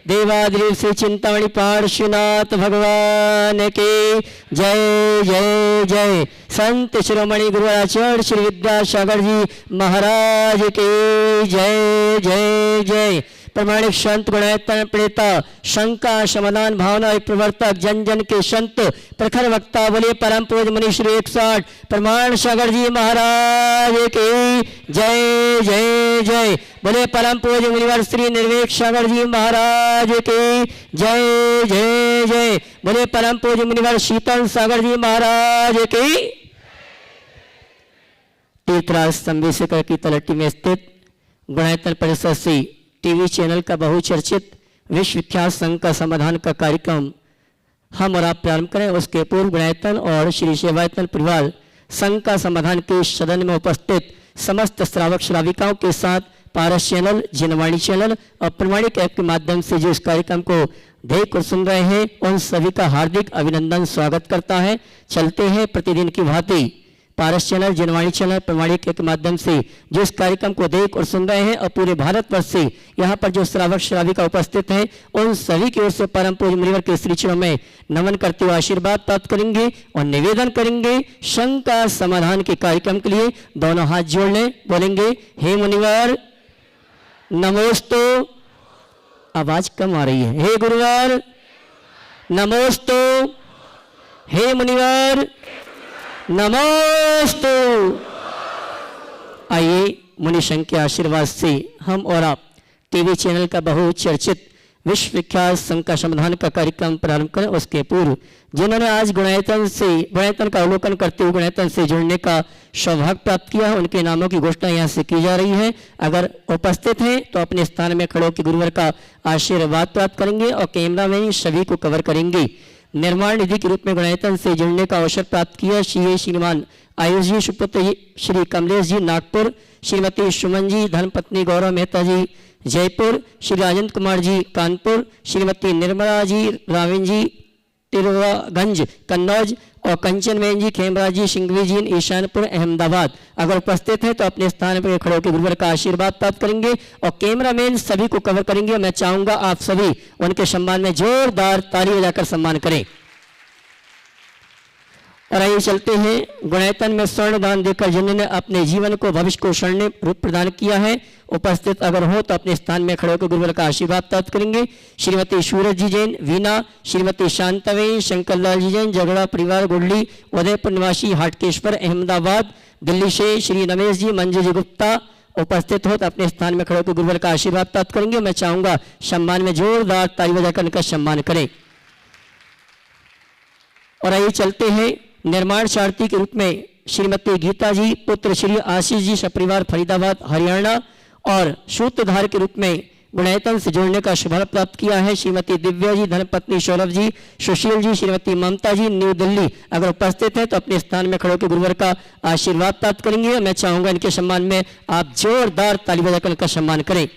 देवादिदेव श्री चिंतामणि पार्श्वनाथ भगवान की जय जय जय। संत शिरोमणि गुरु आचार्य श्री विद्यासागर जी महाराज की जय जय जय। प्रमाणिक संत गुणायतन प्रेता शंका समाधान भावना प्रवर्तक जन जन के संत प्रखर वक्ता बोले परम पूज्य मुनि श्री 108 प्रमाण सागर जी महाराज की जय जय जय। बोले परम पूज्य मुनिवर श्री निर्वेक सागर जी महाराज की जय जय जय। बोले परम पूज्य मुनिवर शीतल सागर जी महाराज की। तीर्थराज स्तंभेश्वर की तलहटी में स्थित गुणायतन परिसर से टीवी चैनल का बहुचर्चित विश्वविख्यात संघ का समाधान का कार्यक्रम हम और आप प्रारंभ करें। उसके पूर्व गुणायतन और श्री सेवायतन परिवार संघ का समाधान के सदन में उपस्थित समस्त श्रावक श्राविकाओं के साथ पारस चैनल, जिनवाणी चैनल और प्रमाणिक ऐप के माध्यम से जो इस कार्यक्रम को देख और सुन रहे हैं उन सभी का हार्दिक अभिनंदन स्वागत करता है। चलते हैं प्रतिदिन की भांति पारस चैनल, जिनवाणी चैनल, प्रमाणिक के माध्यम से जो इस कार्यक्रम को देख और सुन रहे हैं और पूरे भारतवर्ष से यहाँ पर जो श्रावक श्राविका उपस्थित हैं उन सभी की ओर से परम पूज्य मुनिवर के श्री चरणों में नमन करते हुए आशीर्वाद प्राप्त करेंगे और निवेदन करेंगे शंका समाधान के कार्यक्रम के लिए दोनों हाथ जोड़ लें। बोलेंगे हे मुनिवर नमोस्तु। आवाज कम आ रही है। हे गुरुवर नमोस्तु। हे मुनिवर नमोस्तु। आइए मुनि संघ के आशीर्वाद से हम और आप टीवी चैनल का बहुचर्चित विश्वविख्यात संघ का समाधान का कार्यक्रम प्रारंभ करें। उसके पूर्व जिन्होंने आज गुणायतन का अवलोकन करते हुए गुणायतन से जुड़ने का सौभाग्य प्राप्त किया है उनके नामों की घोषणा यहाँ से की जा रही है। अगर उपस्थित हैं तो अपने स्थान में खड़े होकर गुरुवर का आशीर्वाद प्राप्त करेंगे और कैमरा में सभी को कवर करेंगे। निर्माण निधि के रूप में गुणायतन से जुड़ने का अवसर प्राप्त किया श्रीमान आयुष जी सुपुत्र श्री कमलेश जी नागपुर, श्रीमती सुमन जी धर्मपत्नी गौरव मेहता जी जयपुर, श्री राजेंद्र कुमार जी कानपुर, श्रीमती निर्मला जी राविन जी तिरुवागंज कन्नौज और कंचन बहन जी खेमराज जी सिंघवी जी ईशानपुर अहमदाबाद। अगर उपस्थित हैं तो अपने स्थान पर खड़े होकर गुरुवर का आशीर्वाद प्राप्त करेंगे और कैमरामैन सभी को कवर करेंगे। मैं चाहूंगा आप सभी उनके सम्मान में जोरदार ताली बजाकर सम्मान करें। और आइए चलते हैं गुणायतन में स्वर्ण दान देकर जिन्होंने अपने जीवन को भविष्य को स्वर्ण रूप प्रदान किया है उपस्थित अगर हो तो अपने स्थान में खड़े होकर गुरुवर का आशीर्वाद प्राप्त करेंगे। श्रीमती सूरज जी जैन वीना, श्रीमती शांतावेन शंकरलाल जी जैन झगड़ा परिवार गुडली उदयपुर निवासी हाटकेश्वर अहमदाबाद दिल्ली से, श्री रमेश जी मंजू जी गुप्ता उपस्थित हो तो अपने स्थान में खड़े होकर गुरुवर का आशीर्वाद प्राप्त करेंगे। मैं चाहूंगा सम्मान में जोरदार ताली बजाकर उनका सम्मान करें। और आइए चलते हैं निर्माण सारथी के रूप में श्रीमती गीता जी पुत्र श्री आशीष जी सपरिवार फरीदाबाद हरियाणा और सूत्रधार के रूप में गुणायतन से जोड़ने का शुभारंभ प्राप्त किया है श्रीमती दिव्या जी धर्मपत्नी सौरभ जी सुशील जी, श्रीमती ममता जी न्यू दिल्ली। अगर उपस्थित हैं तो अपने स्थान में खड़े होकर गुरुवर का आशीर्वाद प्राप्त करेंगे। मैं चाहूंगा इनके सम्मान में आप जोरदार ताली बजाकर इनका सम्मान करें।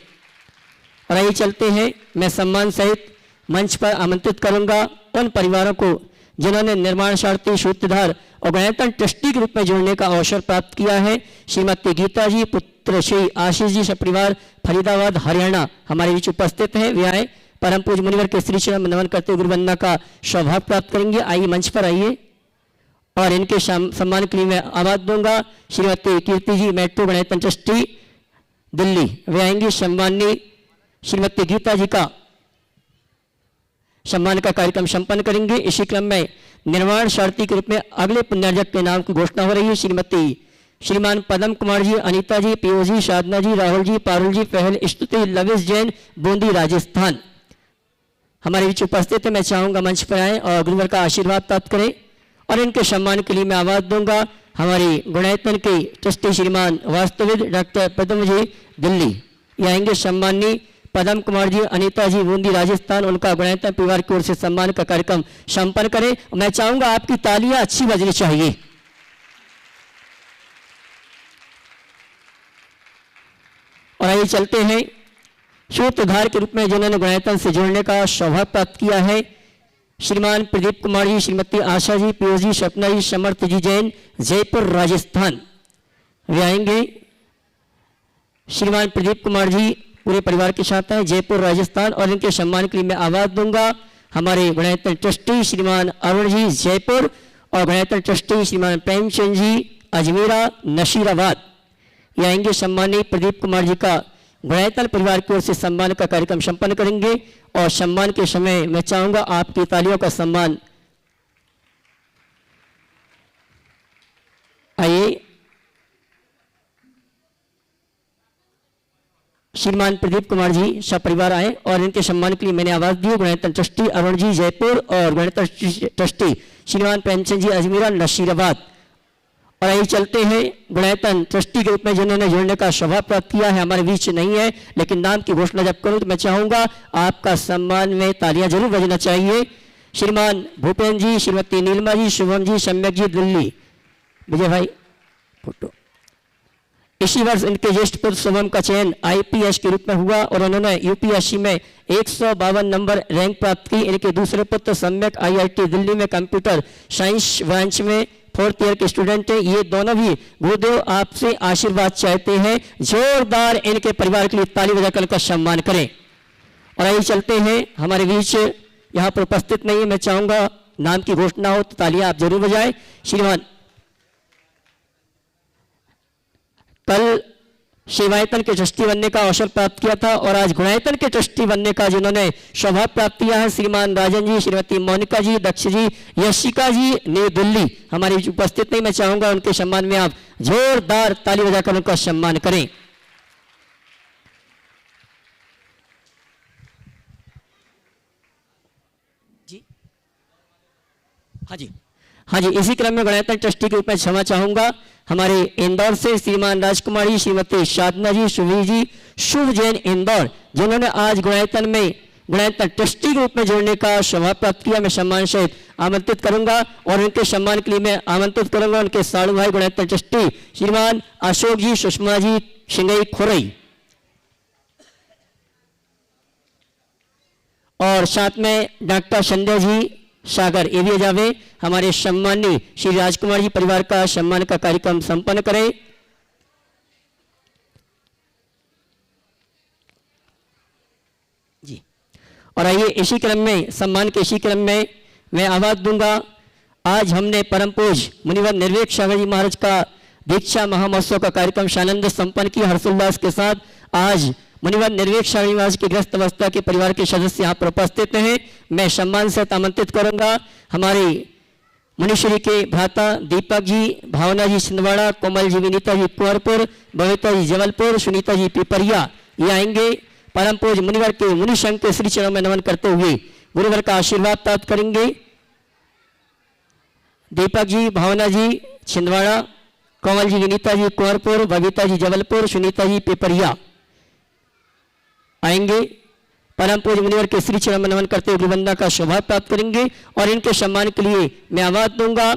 और आइए चलते हैं मैं सम्मान सहित मंच पर आमंत्रित करूंगा उन परिवारों को जिन्होंने निर्माण सारथी सूत्रधार और गुणायतन ट्रस्टी के रूप में जोड़ने का अवसर प्राप्त किया है। श्रीमती गीता जी पुत्र श्री आशीष जी सपरिवार फरीदाबाद हरियाणा हमारे बीच उपस्थित हैं। वे आए परम पूज्य मुनिवर के श्री चरण में नमन करते हुए गुरुवंदना का सौभाग्य प्राप्त करेंगे। आइए मंच पर आइए और इनके सम्मान के लिए मैं आवाज दूंगा श्रीमती कीर्ति जी मेट्रो गुणायतन ट्रस्टी दिल्ली। वे आएंगी सम्माननीय श्रीमती गीता जी का सम्मान का कार्यक्रम संपन्न करेंगे। इसी क्रम में निर्माण सारथी के रूप में अगले पुण्यार्जक के नाम की घोषणा हो रही है। श्रीमान पदम कुमार जी, अनीता जी, पीओजी, साधना जी, राहुल जी, पारुल जी, पहल स्तुति लविश जैन बूंदी राजस्थान हमारे बीच उपस्थित है। मैं चाहूंगा मंच पर आए और गुरुवर का आशीर्वाद प्राप्त करें और इनके सम्मान के लिए मैं आवाज दूंगा हमारी गुणायतन के ट्रस्टी श्रीमान वास्तविद डॉक्टर पदम जी दिल्ली। ये आएंगे सम्माननीय पदम कुमार जी, अनीता जी बूंदी राजस्थान, उनका गुणायतन परिवार की ओर से सम्मान का कार्यक्रम संपन्न करें। मैं चाहूंगा आपकी तालियां अच्छी बजनी चाहिए। और आइए चलते हैं सूत्रधार के रूप में जिन्होंने गुणायतन से जोड़ने का सौभाग्य प्राप्त किया है श्रीमान प्रदीप कुमार जी, श्रीमती आशा जी, पीओजी सपना जी, समर्थ जी जैन जयपुर राजस्थान। वे आएंगे श्रीमान प्रदीप कुमार जी पूरे परिवार के साथ हैं जयपुर राजस्थान, और इनके सम्मान के लिए मैं आवाज दूंगा हमारे गणतंत्र ट्रस्टी श्रीमान अरुण जी जयपुर और गणतंत्र ट्रस्टी श्रीमान प्रेमचंद जी अजमेरा नशीराबाद। ये आएंगे सम्मानीय प्रदीप कुमार जी का गणतंत्र परिवार की ओर से सम्मान का कार्यक्रम संपन्न करेंगे। और सम्मान के समय मैं चाहूंगा आपकी तालियों का सम्मान। आइए श्रीमान प्रदीप कुमार जी सब परिवार आए और इनके सम्मान के लिए मैंने आवाज दी गणतंत्र ट्रस्टी अरुण जी जयपुर और गणतंत्र ट्रस्टी श्रीमान प्रेमचंद जी अजमेरा नशीराबाद। और आइए चलते हैं गणतंत्र ट्रस्टी के रूप में जिन्होंने जुड़ने का सौभाग्य प्राप्त किया है, हमारे बीच नहीं है, लेकिन नाम की घोषणा जब करूं तो मैं चाहूंगा आपका सम्मान में तालियां जरूर बजना चाहिए। श्रीमान भूपेन्द्र जी, श्रीमती नीलिमा जी, शुभम जी, सम्यक जी दिल्ली, विजय भाई फोटो। इसी वर्ष इनके ज्येष्ठ पुत्र शुभम का चयन आईपीएस के रूप में हुआ और उन्होंने यूपीएससी में 152 नंबर रैंक प्राप्त की। इनके दूसरे पुत्र सम्यक आईआईटी दिल्ली में कंप्यूटर साइंस ब्रांच में 4th ईयर के स्टूडेंट हैं। ये दोनों भी गुरुदेव आपसे आशीर्वाद चाहते हैं, जोरदार इनके परिवार के लिए ताली बजाकर इनका सम्मान करें। और आइए चलते हैं हमारे बीच यहाँ पर उपस्थित नहीं है, मैं चाहूंगा नाम की घोषणा हो तो तालियां आप जरूर बजाएं। श्रीमान कल सेवायतन के ट्रस्टी बनने का अवसर प्राप्त किया था और आज गुणायतन के ट्रस्टी बनने का जिन्होंने सौभाग्य प्राप्त किया है श्रीमान राजन जी, श्रीमती मोनिका जी, दक्ष जी, यशिका जी न्यू दिल्ली हमारी उपस्थित नहीं, मैं चाहूंगा उनके सम्मान में आप जोरदार ताली बजाकर उनका सम्मान करें। जी हाँ जी, इसी क्रम में गणतंत्र ट्रस्टी के रूप में क्षमा चाहूंगा हमारे इंदौर से श्रीमान राजकुमार जी, श्रीमती साधना जी, सुभी जी, शुभ जैन इंदौर, जिन्होंने आज गणतंत्र में गणतंत्र ट्रस्टी के रूप में जोड़ने का सौभाग्य प्राप्त किया। मैं सम्मान सहित आमंत्रित करूंगा और उनके सम्मान के लिए मैं आमंत्रित करूंगा उनके साड़ू भाई गणतंत्र ट्रस्टी श्रीमान अशोक जी, सुषमा जी, सिंगई खोरई, और साथ में डॉक्टर संजय जी सागर एरिया जावे हमारे सम्मानीय श्री राजकुमार जी परिवार का सम्मान का कार्यक्रम संपन्न करें। जी और आइए इसी क्रम में सम्मान के इसी क्रम में मैं आवाज दूंगा। आज हमने परम पूज मुनिवर निर्वेक सागर जी महाराज का दीक्षा महामहोत्सव का कार्यक्रम सानंद संपन्न किया हर्षोल्लास के साथ। आज मुनिवर निर्वेक सागर निवास की ग्रस्त अवस्था के परिवार के सदस्य यहाँ पर उपस्थित हैं। मैं सम्मान से आमंत्रित करूंगा हमारे मुनिश्री के भ्राता दीपक जी, भावना जी छिंदवाड़ा, कोमल जी विनीता जी कुंवरपुर, बबीता जी जबलपुर, सुनीता जी पिपरिया, ये आएंगे परम पूज मुनिवर के मुनि संघ के श्री चरणों में नमन करते हुए गुरुवर का आशीर्वाद प्राप्त करेंगे। दीपक जी, भावना जी छिंदवाड़ा, कोमल जी विनीता जी कुंवरपुर, बबीता जी जबलपुर, सुनीता जी पिपरिया आएंगे। परम पूज्य मुनिवर के श्री चरण में नमन करते हुए गुरुवंदना का सौभाग्य प्राप्त करेंगे और इनके सम्मान के लिए मैं आवाज दूंगा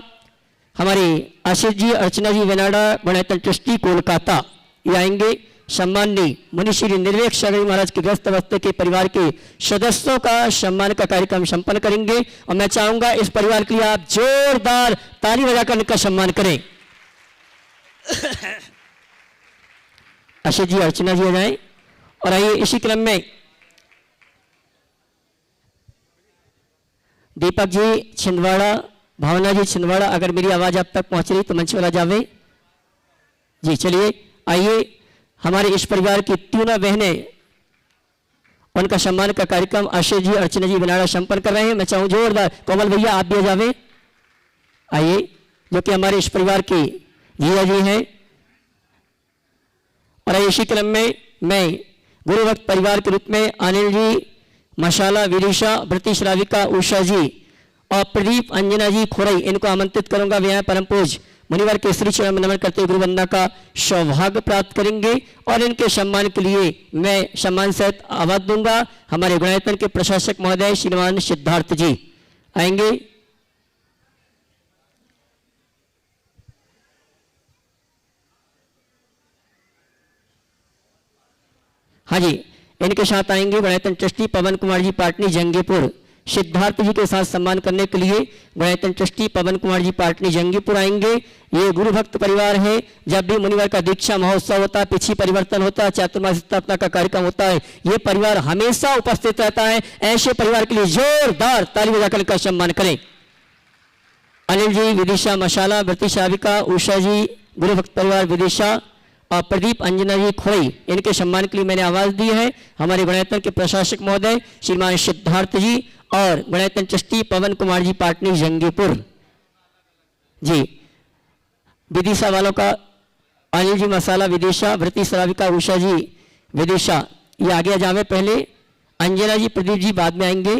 हमारे आशीष जी, अर्चना जी वेनाडा, गणतंत्र ट्रस्टी कोलकाता, ये आएंगे। सम्माननीय मुनिश्री निर्वेक सागर महाराज के ग्रस्त अवस्था के परिवार के सदस्यों का सम्मान का कार्यक्रम संपन्न करेंगे और मैं चाहूंगा इस परिवार के लिए आप जोरदार ताली बजाकर इनका सम्मान करें। आशीष जी, अर्चना जी आ जाएं। और आइए इसी क्रम में दीपक जी छिंदवाड़ा, भावना जी छिंदवाड़ा, अगर मेरी आवाज आप तक पहुंच रही तो मंच वाला जावे जी। चलिए आइए हमारे इस परिवार की तीनों बहनें उनका सम्मान का कार्यक्रम आशीष जी, अर्चना जी बनाड़ा संपन्न कर रहे हैं। मैं चाहूँ जोरदार कोमल भैया आप भी आ जावे, आइए, जो कि हमारे इस परिवार के जीजा जी हैं। और इसी क्रम में मैं गुरु भक्त परिवार के रूप में अनिल जी मशाला, विदिशा, व्रती श्राविका, उषा जी और प्रदीप अंजना जी खोरई, इनको आमंत्रित करूंगा। वे यहाँ परम पूज्य मुनिवर के श्री चरण में नमन करते गुरु वंदना का सौभाग्य प्राप्त करेंगे और इनके सम्मान के लिए मैं सम्मान सहित आवाज दूंगा हमारे गुणायतन के प्रशासक महोदय श्रीमान सिद्धार्थ जी आएंगे। हाँ जी, इनके साथ आएंगे गणतंत्र ट्रस्टी पवन कुमार जी पाटनी जंगीपुर, सिद्धार्थ जी के साथ सम्मान करने के लिए गुणायतन ट्रस्टी पवन कुमार जी पाटनी जंगीपुर आएंगे। ये गुरु भक्त परिवार है। जब भी मुनिवर का दीक्षा महोत्सव होता है, पिछी परिवर्तन होता है, चातुर्मास स्थापना का कार्यक्रम होता है, ये परिवार हमेशा उपस्थित रहता है। ऐसे परिवार के लिए जोरदार ताली बजाकर इनका सम्मान करें। अनिल जी विदिशा मशाला, व्रती शाविका, उषा जी गुरु भक्त परिवार विदिशा और प्रदीप अंजना जी खोई, इनके सम्मान के लिए मैंने आवाज दी है। हमारे गुणायतन के प्रशासक महोदय श्रीमान सिद्धार्थ जी और गुणायतन ट्रस्टी पवन कुमार जी पाटनी जंगीपुर जी। विदिशा वालों का अनिल जी मसाला विदिशा, व्रती श्राविका उषा जी विदिशा, ये आगे जावे। पहले अंजना जी प्रदीप जी बाद में आएंगे।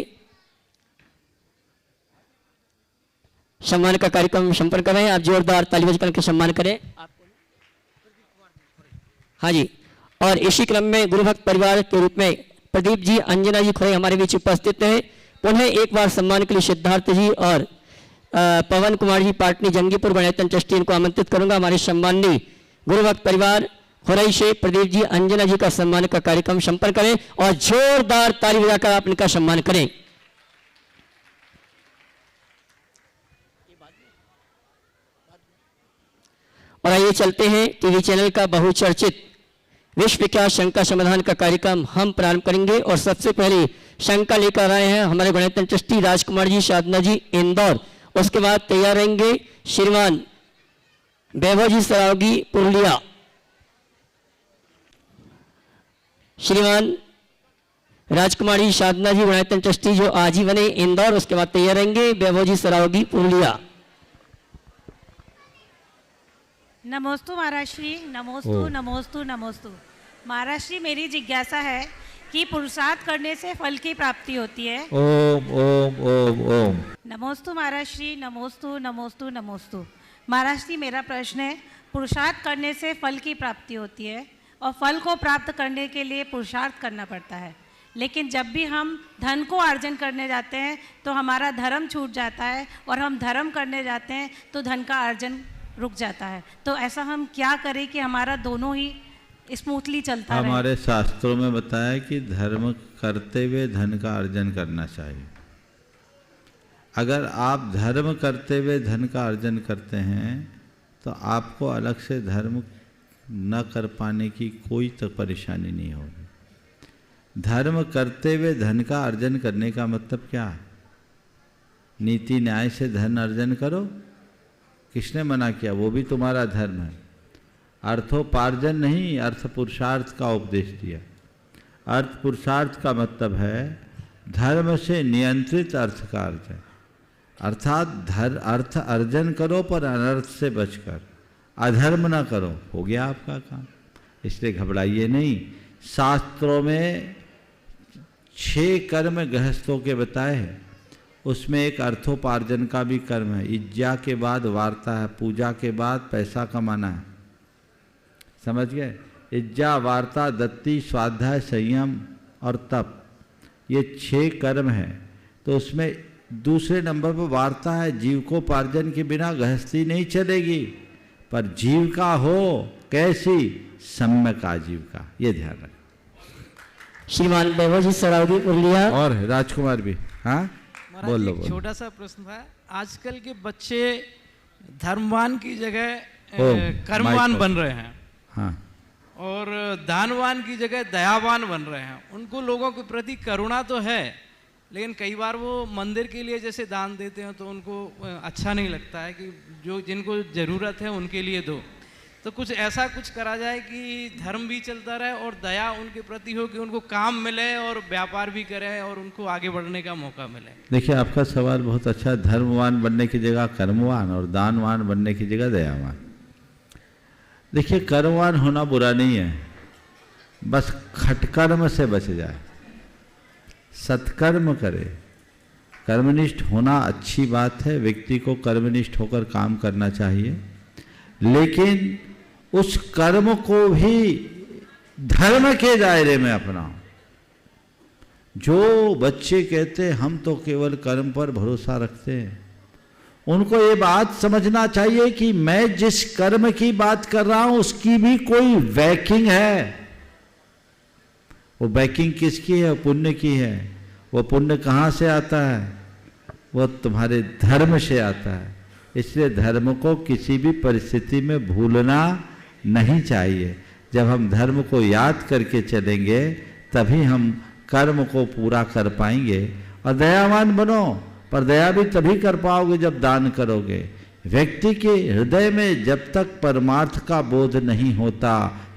सम्मान का कार्यक्रम संपन्न कर रहे हैं। आप जोरदार ताली बजाकर के सम्मान करें। हाँ जी। और इसी क्रम में गुरु भक्त परिवार के रूप में प्रदीप जी अंजना जी खोई हमारे बीच उपस्थित हैं। पुनः एक बार सम्मान के लिए सिद्धार्थ जी और पवन कुमार जी पाटनी जंगीपुर गुणायतन ट्रस्टी इनको आमंत्रित करूंगा। हमारे सम्माननीय गुरु भक्त परिवार खोरई से प्रदीप जी अंजना जी का सम्मान का कार्यक्रम संपन्न करें और जोरदार ताली बजाकर आप इनका सम्मान करें। और आइए चलते हैं टीवी चैनल का बहुचर्चित विश्व विख्यात शंका समाधान का कार्यक्रम हम प्रारंभ करेंगे। और सबसे पहले शंका लेकर आए हैं हमारे गुणायतन ट्रस्टी राजकुमार जी साधना जी इंदौर। उसके बाद तैयार रहेंगे श्रीमान वैभव जी सरावगी पुरुलिया, श्रीमान राजकुमार जी साधना जी गुणायतन ट्रस्टी जो आज ही बने इंदौर। उसके बाद तैयार रहेंगे वैभव जी सरावगी पुरुलिया। नमोस्तु महाराज श्री, नमोस्तु नमोस्तु नमोस्तु। महाराज श्री, मेरी जिज्ञासा है कि पुरुषार्थ करने से फल की प्राप्ति होती है। ओम ओम ओम ओम। नमोस्तु महाराज श्री, नमोस्तु नमोस्तु नमोस्तु। महाराज श्री, मेरा प्रश्न है, पुरुषार्थ करने से फल की प्राप्ति होती है और फल को प्राप्त करने के लिए पुरुषार्थ करना पड़ता है, लेकिन जब भी हम धन को अर्जन करने जाते हैं तो हमारा धर्म छूट जाता है और हम धर्म करने जाते हैं तो धन का अर्जन रुक जाता है। तो ऐसा हम क्या करें कि हमारा दोनों ही स्मूथली चलता रहे? हमारे शास्त्रों में बताया कि धर्म करते हुए धन का अर्जन करना चाहिए। अगर आप धर्म करते हुए धन का अर्जन करते हैं तो आपको अलग से धर्म न कर पाने की कोई तो परेशानी नहीं होगी। धर्म करते हुए धन का अर्जन करने का मतलब क्या है? नीति न्याय से धन अर्जन करो, किसने मना किया? वो भी तुम्हारा धर्म है। अर्थोपार्जन नहीं, अर्थ पुरुषार्थ का उपदेश दिया। अर्थ पुरुषार्थ का मतलब है धर्म से नियंत्रित अर्थ का अर्जन, अर्थात अर्थ अर्जन करो पर अनर्थ से बचकर, अधर्म ना करो, हो गया आपका काम। इसलिए घबराइए नहीं। शास्त्रों में 6 कर्म गृहस्थों के बताए हैं, उसमें एक अर्थोपार्जन का भी कर्म है। इज्जा के बाद वार्ता है, पूजा के बाद पैसा कमाना है। समझ गए? इज्जा, वार्ता, दत्ती, स्वाध्याय, संयम और तप, ये 6 कर्म हैं। तो उसमें दूसरे नंबर पर वार्ता है। जीविकोपार्जन के बिना गृहस्थी नहीं चलेगी, पर जीविका हो कैसी? सम्यक आजीविका, ये ध्यान रखें। श्रीमान वैभव जी सरावगी पुरुलिया और राजकुमार भी। हाँ बोल लो। छोटा सा प्रश्न था, आजकल के बच्चे धर्मवान की जगह कर्मवान बन रहे हैं। हाँ। और दानवान की जगह दयावान बन रहे हैं। उनको लोगों के प्रति करुणा तो है, लेकिन कई बार वो मंदिर के लिए जैसे दान देते हैं तो उनको अच्छा नहीं लगता है कि जो जिनको ज़रूरत है उनके लिए दो। तो कुछ ऐसा कुछ करा जाए कि धर्म भी चलता रहे और दया उनके प्रति हो, कि उनको काम मिले और व्यापार भी करें और उनको आगे बढ़ने का मौका मिले। देखिए, आपका सवाल बहुत अच्छा। धर्मवान बनने की जगह कर्मवान और दानवान बनने की जगह दयावान। देखिए, कर्मवान होना बुरा नहीं है, बस खटकर्म से बच जाए, सत्कर्म करे। कर्मनिष्ठ होना अच्छी बात है, व्यक्ति को कर्मनिष्ठ होकर काम करना चाहिए, लेकिन उस कर्म को भी धर्म के दायरे में अपनाओ। जो बच्चे कहते हैं हम तो केवल कर्म पर भरोसा रखते हैं, उनको ये बात समझना चाहिए कि मैं जिस कर्म की बात कर रहा हूं उसकी भी कोई बैकिंग है। वो बैकिंग किसकी है? पुण्य की है। वो पुण्य कहाँ से आता है? वो तुम्हारे धर्म से आता है। इसलिए धर्म को किसी भी परिस्थिति में भूलना नहीं चाहिए। जब हम धर्म को याद करके चलेंगे तभी हम कर्म को पूरा कर पाएंगे। और दयावान बनो, पर दया भी तभी कर पाओगे जब दान करोगे। व्यक्ति के हृदय में जब तक परमार्थ का बोध नहीं होता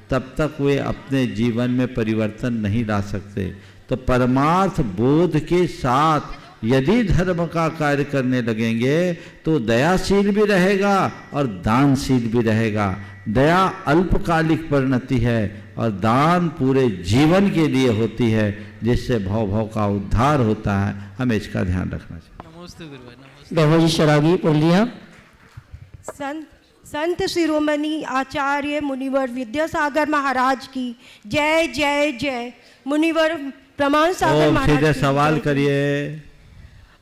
तब तक वे अपने जीवन में परिवर्तन नहीं ला सकते। तो परमार्थ बोध के साथ यदि धर्म का कार्य करने लगेंगे तो दयाशील भी रहेगा और दानशील भी रहेगा। दया अल्पकालिक परिणति है और दान पूरे जीवन के लिए होती है, जिससे भव का उद्धार होता है। हमें इसका ध्यान रखना चाहिए। नमस्ते गुरुभाई। नमस्ते। बेहोजी शरागी पुरलिया। संत शिरोमणि आचार्य मुनिवर विद्यासागर महाराज की जय जय जय। मुनिवर प्रमाण सागर महाराज सीधे की सवाल जय। करिए।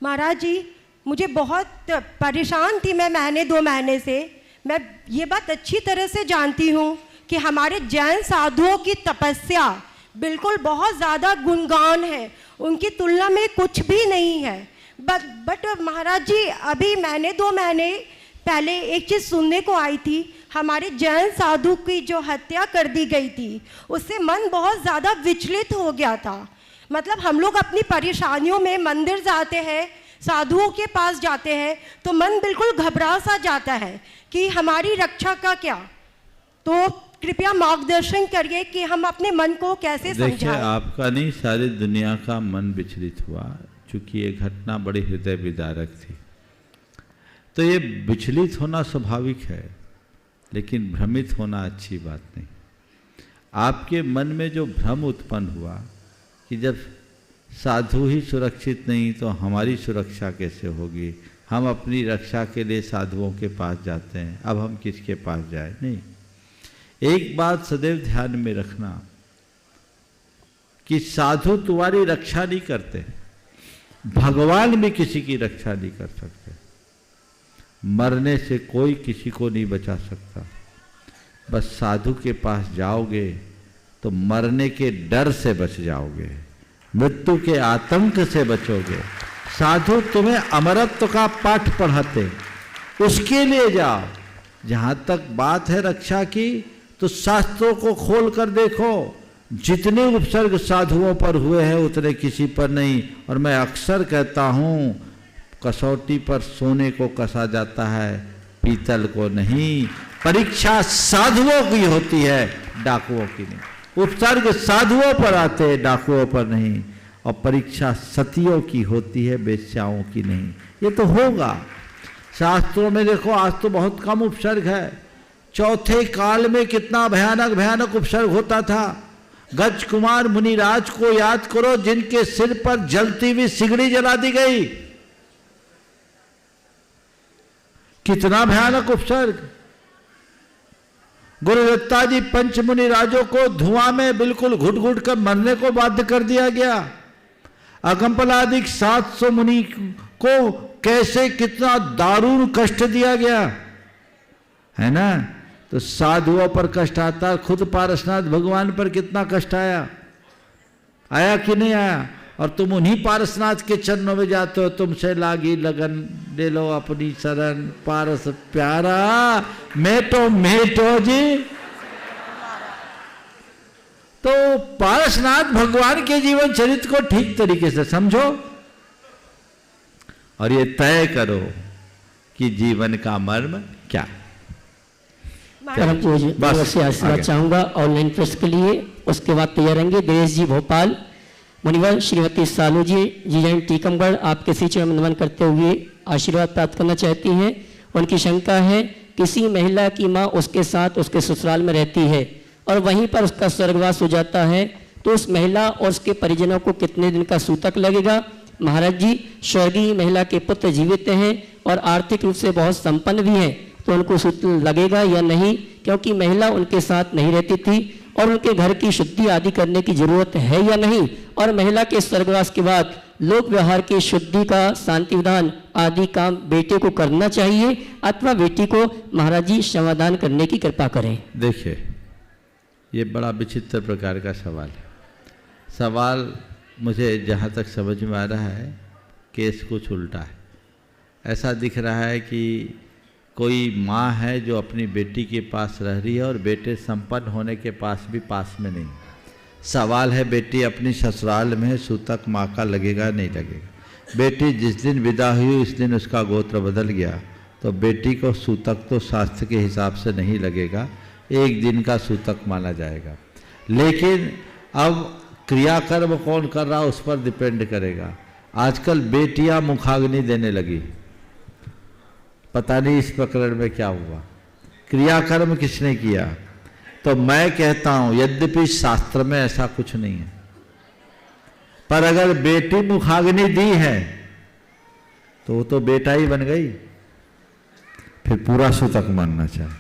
महाराज जी, मुझे बहुत परेशान थी मैं महीने 2 महीने से। मैं ये बात अच्छी तरह से जानती हूँ कि हमारे जैन साधुओं की तपस्या बिल्कुल बहुत ज़्यादा गुणगान है, उनकी तुलना में कुछ भी नहीं है। बट महाराज जी, अभी महीने 2 महीने पहले एक चीज़ सुनने को आई थी। हमारे जैन साधु की जो हत्या कर दी गई थी उससे मन बहुत ज़्यादा विचलित हो गया था। मतलब हम लोग अपनी परेशानियों में मंदिर जाते हैं, साधुओं के पास जाते हैं तो मन बिल्कुल घबरा सा जाता है कि हमारी रक्षा का क्या। तो कृपया मार्गदर्शन करिए कि हम अपने मन को कैसे देखिए, समझाएं। आपका नहीं, सारी दुनिया का मन विचलित हुआ, चूंकि ये घटना बड़ी हृदय विदारक थी। तो ये विचलित होना स्वाभाविक है, लेकिन भ्रमित होना अच्छी बात नहीं। आपके मन में जो भ्रम उत्पन्न हुआ कि जब साधु ही सुरक्षित नहीं तो हमारी सुरक्षा कैसे होगी, हम अपनी रक्षा के लिए साधुओं के पास जाते हैं, अब हम किसके पास जाए? नहीं, एक बात सदैव ध्यान में रखना कि साधु तुम्हारी रक्षा नहीं करते, भगवान भी किसी की रक्षा नहीं कर सकते। मरने से कोई किसी को नहीं बचा सकता। बस साधु के पास जाओगे तो मरने के डर से बच जाओगे, मृत्यु के आतंक से बचोगे। साधु तुम्हें अमरत्व का पाठ पढ़ाते, उसके लिए जाओ। जहाँ तक बात है रक्षा की, तो शास्त्रों को खोल कर देखो, जितने उपसर्ग साधुओं पर हुए हैं उतने किसी पर नहीं। और मैं अक्सर कहता हूँ, कसौटी पर सोने को कसा जाता है, पीतल को नहीं। परीक्षा साधुओं की होती है, डाकुओं की नहीं। उपसर्ग साधुओं पर आते हैं, डाकुओं पर नहीं। और परीक्षा सतियों की होती है, वेश्याओं की नहीं। ये तो होगा। शास्त्रों में देखो, आज तो बहुत कम उपसर्ग है। चौथे काल में कितना भयानक भयानक उपसर्ग होता था। गज कुमार मुनिराज को याद करो, जिनके सिर पर जलती हुई सिगड़ी जला दी गई। कितना भयानक उपसर्ग। गुरुदत्ता जी पंच मुनि राजों को धुआं में बिल्कुल घुट घुट कर मरने को बाध्य कर दिया गया। अगमपलादिक 700 मुनि को कैसे कितना दारुण कष्ट दिया गया है ना। तो साधुओं पर कष्ट आता, खुद पारसनाथ भगवान पर कितना कष्ट आया, आया कि नहीं आया। और तुम उन्हीं पारसनाथ के चरणों में जाते हो, तुमसे लागी लगन ले लो अपनी शरण, पारस प्यारा मेटो जी। तो पारसनाथ भगवान के जीवन चरित्र को ठीक तरीके से समझो और ये तय करो कि जीवन का मर्म क्या। परम पूज्य बस, से आशीर्वाद आगे। चाहूंगा ऑनलाइन प्रश्न के लिए। उसके बाद तैयार रहेंगे दिनेश जी भोपाल, मुनिवर श्रीमती सालू जी जीजन टीकमगढ़ आपके श्री चरण नमन करते हुए आशीर्वाद प्राप्त करना चाहती हैं। उनकी शंका है, किसी महिला की माँ उसके साथ उसके ससुराल में रहती है और वहीं पर उसका स्वर्गवास हो जाता है, तो उस महिला और उसके परिजनों को कितने दिन का सूतक लगेगा? महाराज जी, स्वर्गीय महिला के पुत्र जीवित हैं और आर्थिक रूप से बहुत संपन्न भी हैं, तो उनको सूतक लगेगा या नहीं? क्योंकि महिला उनके साथ नहीं रहती थी और उनके घर की शुद्धि आदि करने की जरूरत है या नहीं? और महिला के स्वर्गवास के बाद लोक व्यवहार की शुद्धि का शांति विधान आदि काम बेटे को करना चाहिए अथवा बेटी को? महाराज जी समाधान करने की कृपा करें। देखिए, ये बड़ा विचित्र प्रकार का सवाल है। सवाल मुझे जहाँ तक समझ में आ रहा है केस कुछ उल्टा है। ऐसा दिख रहा है कि कोई माँ है जो अपनी बेटी के पास रह रही है और बेटे संपन्न होने के पास भी पास में नहीं। सवाल है बेटी अपनी ससुराल में है, सूतक माँ का लगेगा नहीं लगेगा। बेटी जिस दिन विदा हुई उस दिन उसका गोत्र बदल गया तो बेटी को सूतक तो शास्त्र के हिसाब से नहीं लगेगा, एक दिन का सूतक माना जाएगा। लेकिन अब क्रियाकर्म कौन कर रहा उस पर डिपेंड करेगा। आजकल बेटियां मुखाग्नि देने लगी, पता नहीं इस प्रकरण में क्या हुआ, क्रियाकर्म किसने किया। तो मैं कहता हूं यद्यपि शास्त्र में ऐसा कुछ नहीं है, पर अगर बेटी मुखाग्नि दी है तो वो तो बेटा ही बन गई, फिर पूरा सूतक मानना चाहिए।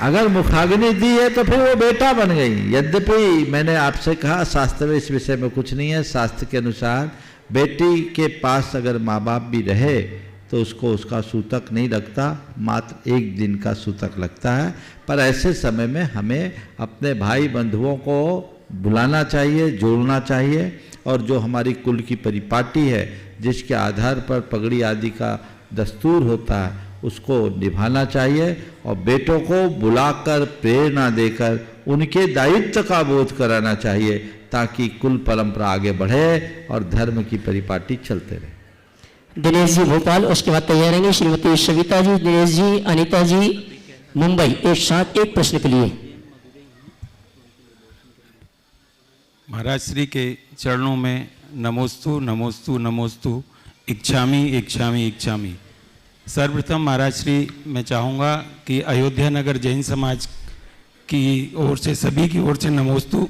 अगर मुखाग्नि दी है तो फिर वो बेटा बन गई। यद्यपि मैंने आपसे कहा शास्त्र में इस विषय में कुछ नहीं है। शास्त्र के अनुसार बेटी के पास अगर माँ बाप भी रहे तो उसको उसका सूतक नहीं लगता, मात्र एक दिन का सूतक लगता है। पर ऐसे समय में हमें अपने भाई बंधुओं को बुलाना चाहिए, जोड़ना चाहिए, और जो हमारी कुल की परिपाटी है जिसके आधार पर पगड़ी आदि का दस्तूर होता है उसको निभाना चाहिए, और बेटों को बुलाकर प्रेरणा देकर उनके दायित्व का बोध कराना चाहिए ताकि कुल परंपरा आगे बढ़े और धर्म की परिपाटी चलते रहे। दिनेश जी भोपाल, उसके बाद तैयार रहेंगे श्रीमती सविता जी, दिनेश जी, अनीता जी मुंबई, एक साथ एक प्रश्न के लिए। महाराज श्री के चरणों में नमोस्तु नमोस्तु नमोस्तु, इच्छामी इच्छामी इच्छामी। सर्वप्रथम महाराज श्री मैं चाहूँगा कि अयोध्या नगर जैन समाज की ओर से सभी की ओर से नमोस्तु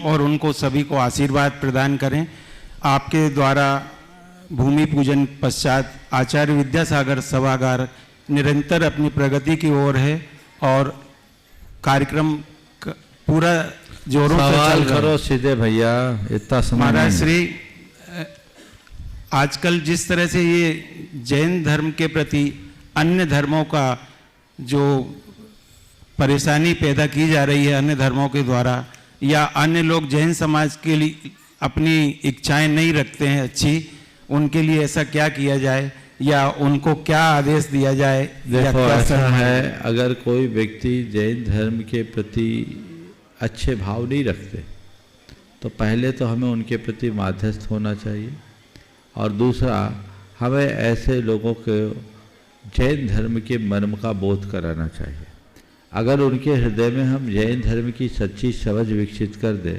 और उनको सभी को आशीर्वाद प्रदान करें। आपके द्वारा भूमि पूजन पश्चात आचार्य विद्यासागर सभागार निरंतर अपनी प्रगति की ओर है और कार्यक्रम पूरा जोरों से चल रहा है। करो सीधे भैया, इतना समय महाराज श्री आजकल जिस तरह से ये जैन धर्म के प्रति अन्य धर्मों का जो परेशानी पैदा की जा रही है अन्य धर्मों के द्वारा, या अन्य लोग जैन समाज के लिए अपनी इच्छाएं नहीं रखते हैं अच्छी, उनके लिए ऐसा क्या किया जाए या उनको क्या आदेश दिया जाए? देखो ऐसा है, अगर कोई व्यक्ति जैन धर्म के प्रति अच्छे भाव नहीं रखते तो पहले तो हमें उनके प्रति माध्यस्थ होना चाहिए, और दूसरा हमें ऐसे लोगों को जैन धर्म के मर्म का बोध कराना चाहिए। अगर उनके हृदय में हम जैन धर्म की सच्ची समझ विकसित कर दें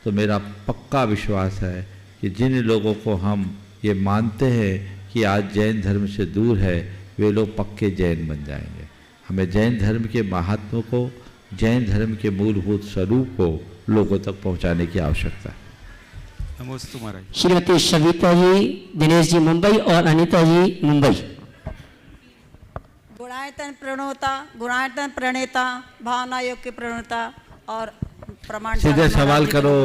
तो मेरा पक्का विश्वास है कि जिन लोगों को हम ये मानते हैं कि आज जैन धर्म से दूर है वे लोग पक्के जैन बन जाएंगे। हमें जैन धर्म के महात्म को, जैन धर्म के मूलभूत स्वरूप को लोगों तक पहुंचाने की आवश्यकता है। नमस्ते महाराज। श्रीमती सविता जी, दिनेश जी मुंबई और अनीता जी मुंबई। गुणायतन प्रणोता, गुणायतन प्रणेता, भावना योग के प्रणोता और प्रमाण। सीधे सवाल करो।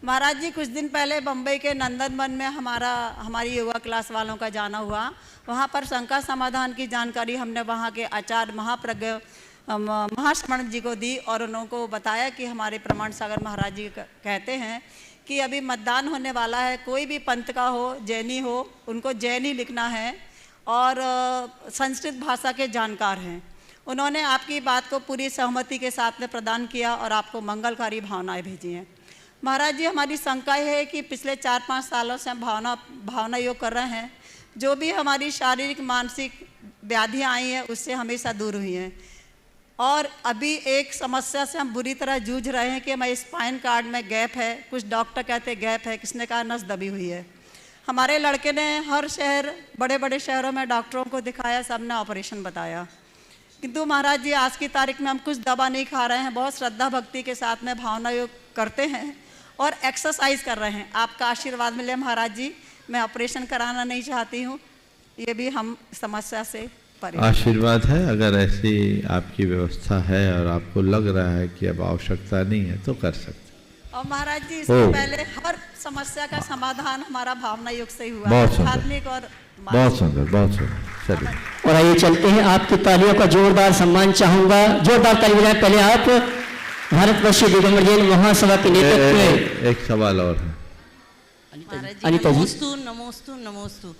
महाराज जी, कुछ दिन पहले बम्बई के नंदन वन में हमारी योगा क्लास वालों का जाना हुआ। वहाँ पर शंका समाधान की जानकारी हमने वहाँ के आचार्य महाप्रज्ञ महास्मरण जी को दी और उनको बताया कि हमारे प्रमाण सागर महाराज जी कहते हैं कि अभी मतदान होने वाला है, कोई भी पंथ का हो, जैनी हो, उनको जैनी लिखना है और संस्कृत भाषा के जानकार हैं। उन्होंने आपकी बात को पूरी सहमति के साथ में प्रदान किया और आपको मंगलकारी भावनाएं भेजी हैं। महाराज जी, हमारी शंका है कि पिछले 4-5 सालों से हम भावना योग कर रहे हैं, जो भी हमारी शारीरिक मानसिक व्याधियाँ आई हैं उससे हमेशा दूर हुई हैं, और अभी एक समस्या से हम बुरी तरह जूझ रहे हैं कि हमारे स्पाइन कार्ड में गैप है। कुछ डॉक्टर कहते हैं गैप है, किसने कहा नस दबी हुई है। हमारे लड़के ने हर शहर, बड़े बड़े शहरों में डॉक्टरों को दिखाया, सबने ऑपरेशन बताया, किंतु महाराज जी आज की तारीख में हम कुछ दवा नहीं खा रहे हैं, बहुत श्रद्धा भक्ति के साथ में भावना योग करते हैं और एक्सरसाइज कर रहे हैं। आपका आशीर्वाद मिले महाराज जी। मैं ऑपरेशन कराना नहीं चाहती हूँ, ये भी हम समस्या से परे। आशीर्वाद है, अगर ऐसी आपकी व्यवस्था है और आपको लग रहा है कि अब आवश्यकता नहीं है तो कर सकते। और महाराज जी, इससे पहले हर समस्या का समाधान हमारा भावना योग से हुआ, आध्यात्मिक और बहुत सुंदर, बहुत सुंदर। चलिए और आइए चलते हैं, आपकी तालियों का जोरदार सम्मान चाहूंगा। जोरदार ताली बजाएं पहले आप भारतवर्षीय दिगंबर जैन महासभा के नेतृत्व में एक सवाल और है। महाराज अनिता जी। नमोस्तु नमोस्तु नमोस्तु।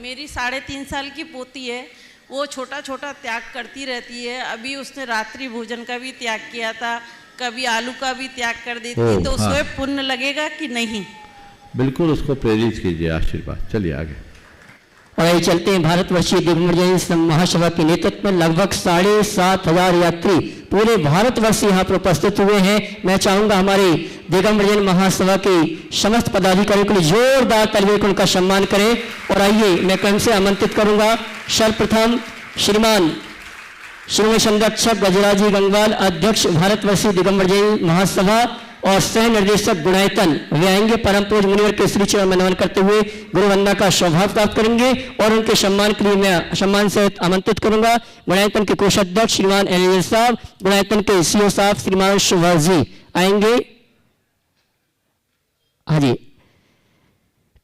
मेरी 3.5 साल की पोती है, वो छोटा छोटा त्याग करती रहती है। अभी उसने रात्रि भोजन का भी त्याग किया था, कभी आलू का भी त्याग कर देती है, तो उसको हाँ। पुण्य लगेगा कि नहीं? बिल्कुल उसको प्रेरित कीजिए, आशीर्वाद। चलिए आगे। और ये चलते हैं भारतवर्षीय दिगंबर जैन महासभा के नेतृत्व में लगभग 7,500 यात्री पूरे भारतवर्ष से यहाँ पर उपस्थित हुए हैं। मैं चाहूंगा हमारे दिगंबर जैन महासभा के समस्त पदाधिकारियों के लिए जोरदार तालियों से उनका सम्मान करें। और आइए मैं क्रम से आमंत्रित करूंगा सर्वप्रथम श्रीमान श्रीमती संरक्षक गजराजी गंगवाल, अध्यक्ष भारतवर्षीय दिगंबर जैन महासभा और सह निर्देशक गुणायतन, वे आएंगे परम पूज्य मुनिवर के श्री चरण में नमन करते हुए गुरु वंदना का सौभाग्य प्राप्त करेंगे। और उनके सम्मान के लिए मैं सम्मान से आमंत्रित करूंगा गुणायतन के कोषाध्यक्ष श्रीमान एल साहब, गुणायतन के सीओ साहब श्रीमान सुभाष जी आएंगे। हाँ जी,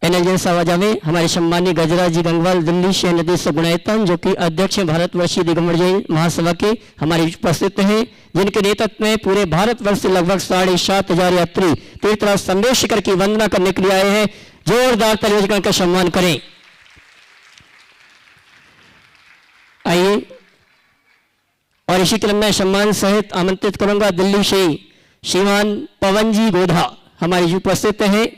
एनएलजे साहब में हमारे सम्मानीय गजराज जी गंगवाल, दिल्ली शहर निदेशक गुणायतन, जो कि अध्यक्ष हैं भारतवर्षीय दिगंबर जैन महासभा के, हमारे उपस्थित हैं, जिनके नेतृत्व में पूरे भारतवर्ष से लगभग 7,500 यात्री तीर्थराज संदेशिकर की वंदना करने के लिए आए हैं। जोरदार तालियों का सम्मान करें। आइए, और इसी क्रम में सम्मान सहित आमंत्रित करूंगा दिल्ली से श्रीमान पवन जी गोधा, हमारे उपस्थित हैं,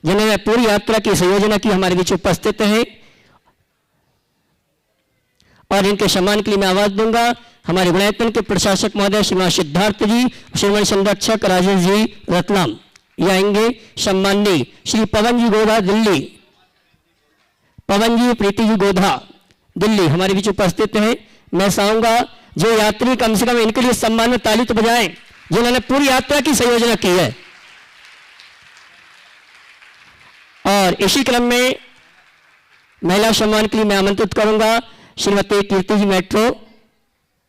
जिन्होंने पूरी यात्रा की संयोजना की, हमारे बीच उपस्थित हैं। और इनके सम्मान के लिए मैं आवाज दूंगा हमारे गुणायतन के प्रशासक महोदय श्रीमान सिद्धार्थ जी, श्रीमान संरक्षक राजेश जी रतलाम, ये आएंगे। सम्माननीय श्री पवन जी गोधा दिल्ली, पवन जी प्रीति जी गोधा दिल्ली हमारे बीच उपस्थित हैं। मैं चाहूंगा जो यात्री कम से कम इनके लिए सम्मान में ताली तो बजाएं, जिन्होंने पूरी यात्रा की संयोजना की है। और इसी क्रम में महिला सम्मान के लिए मैं आमंत्रित करूंगा श्रीमती कीर्ति जी मेट्रो,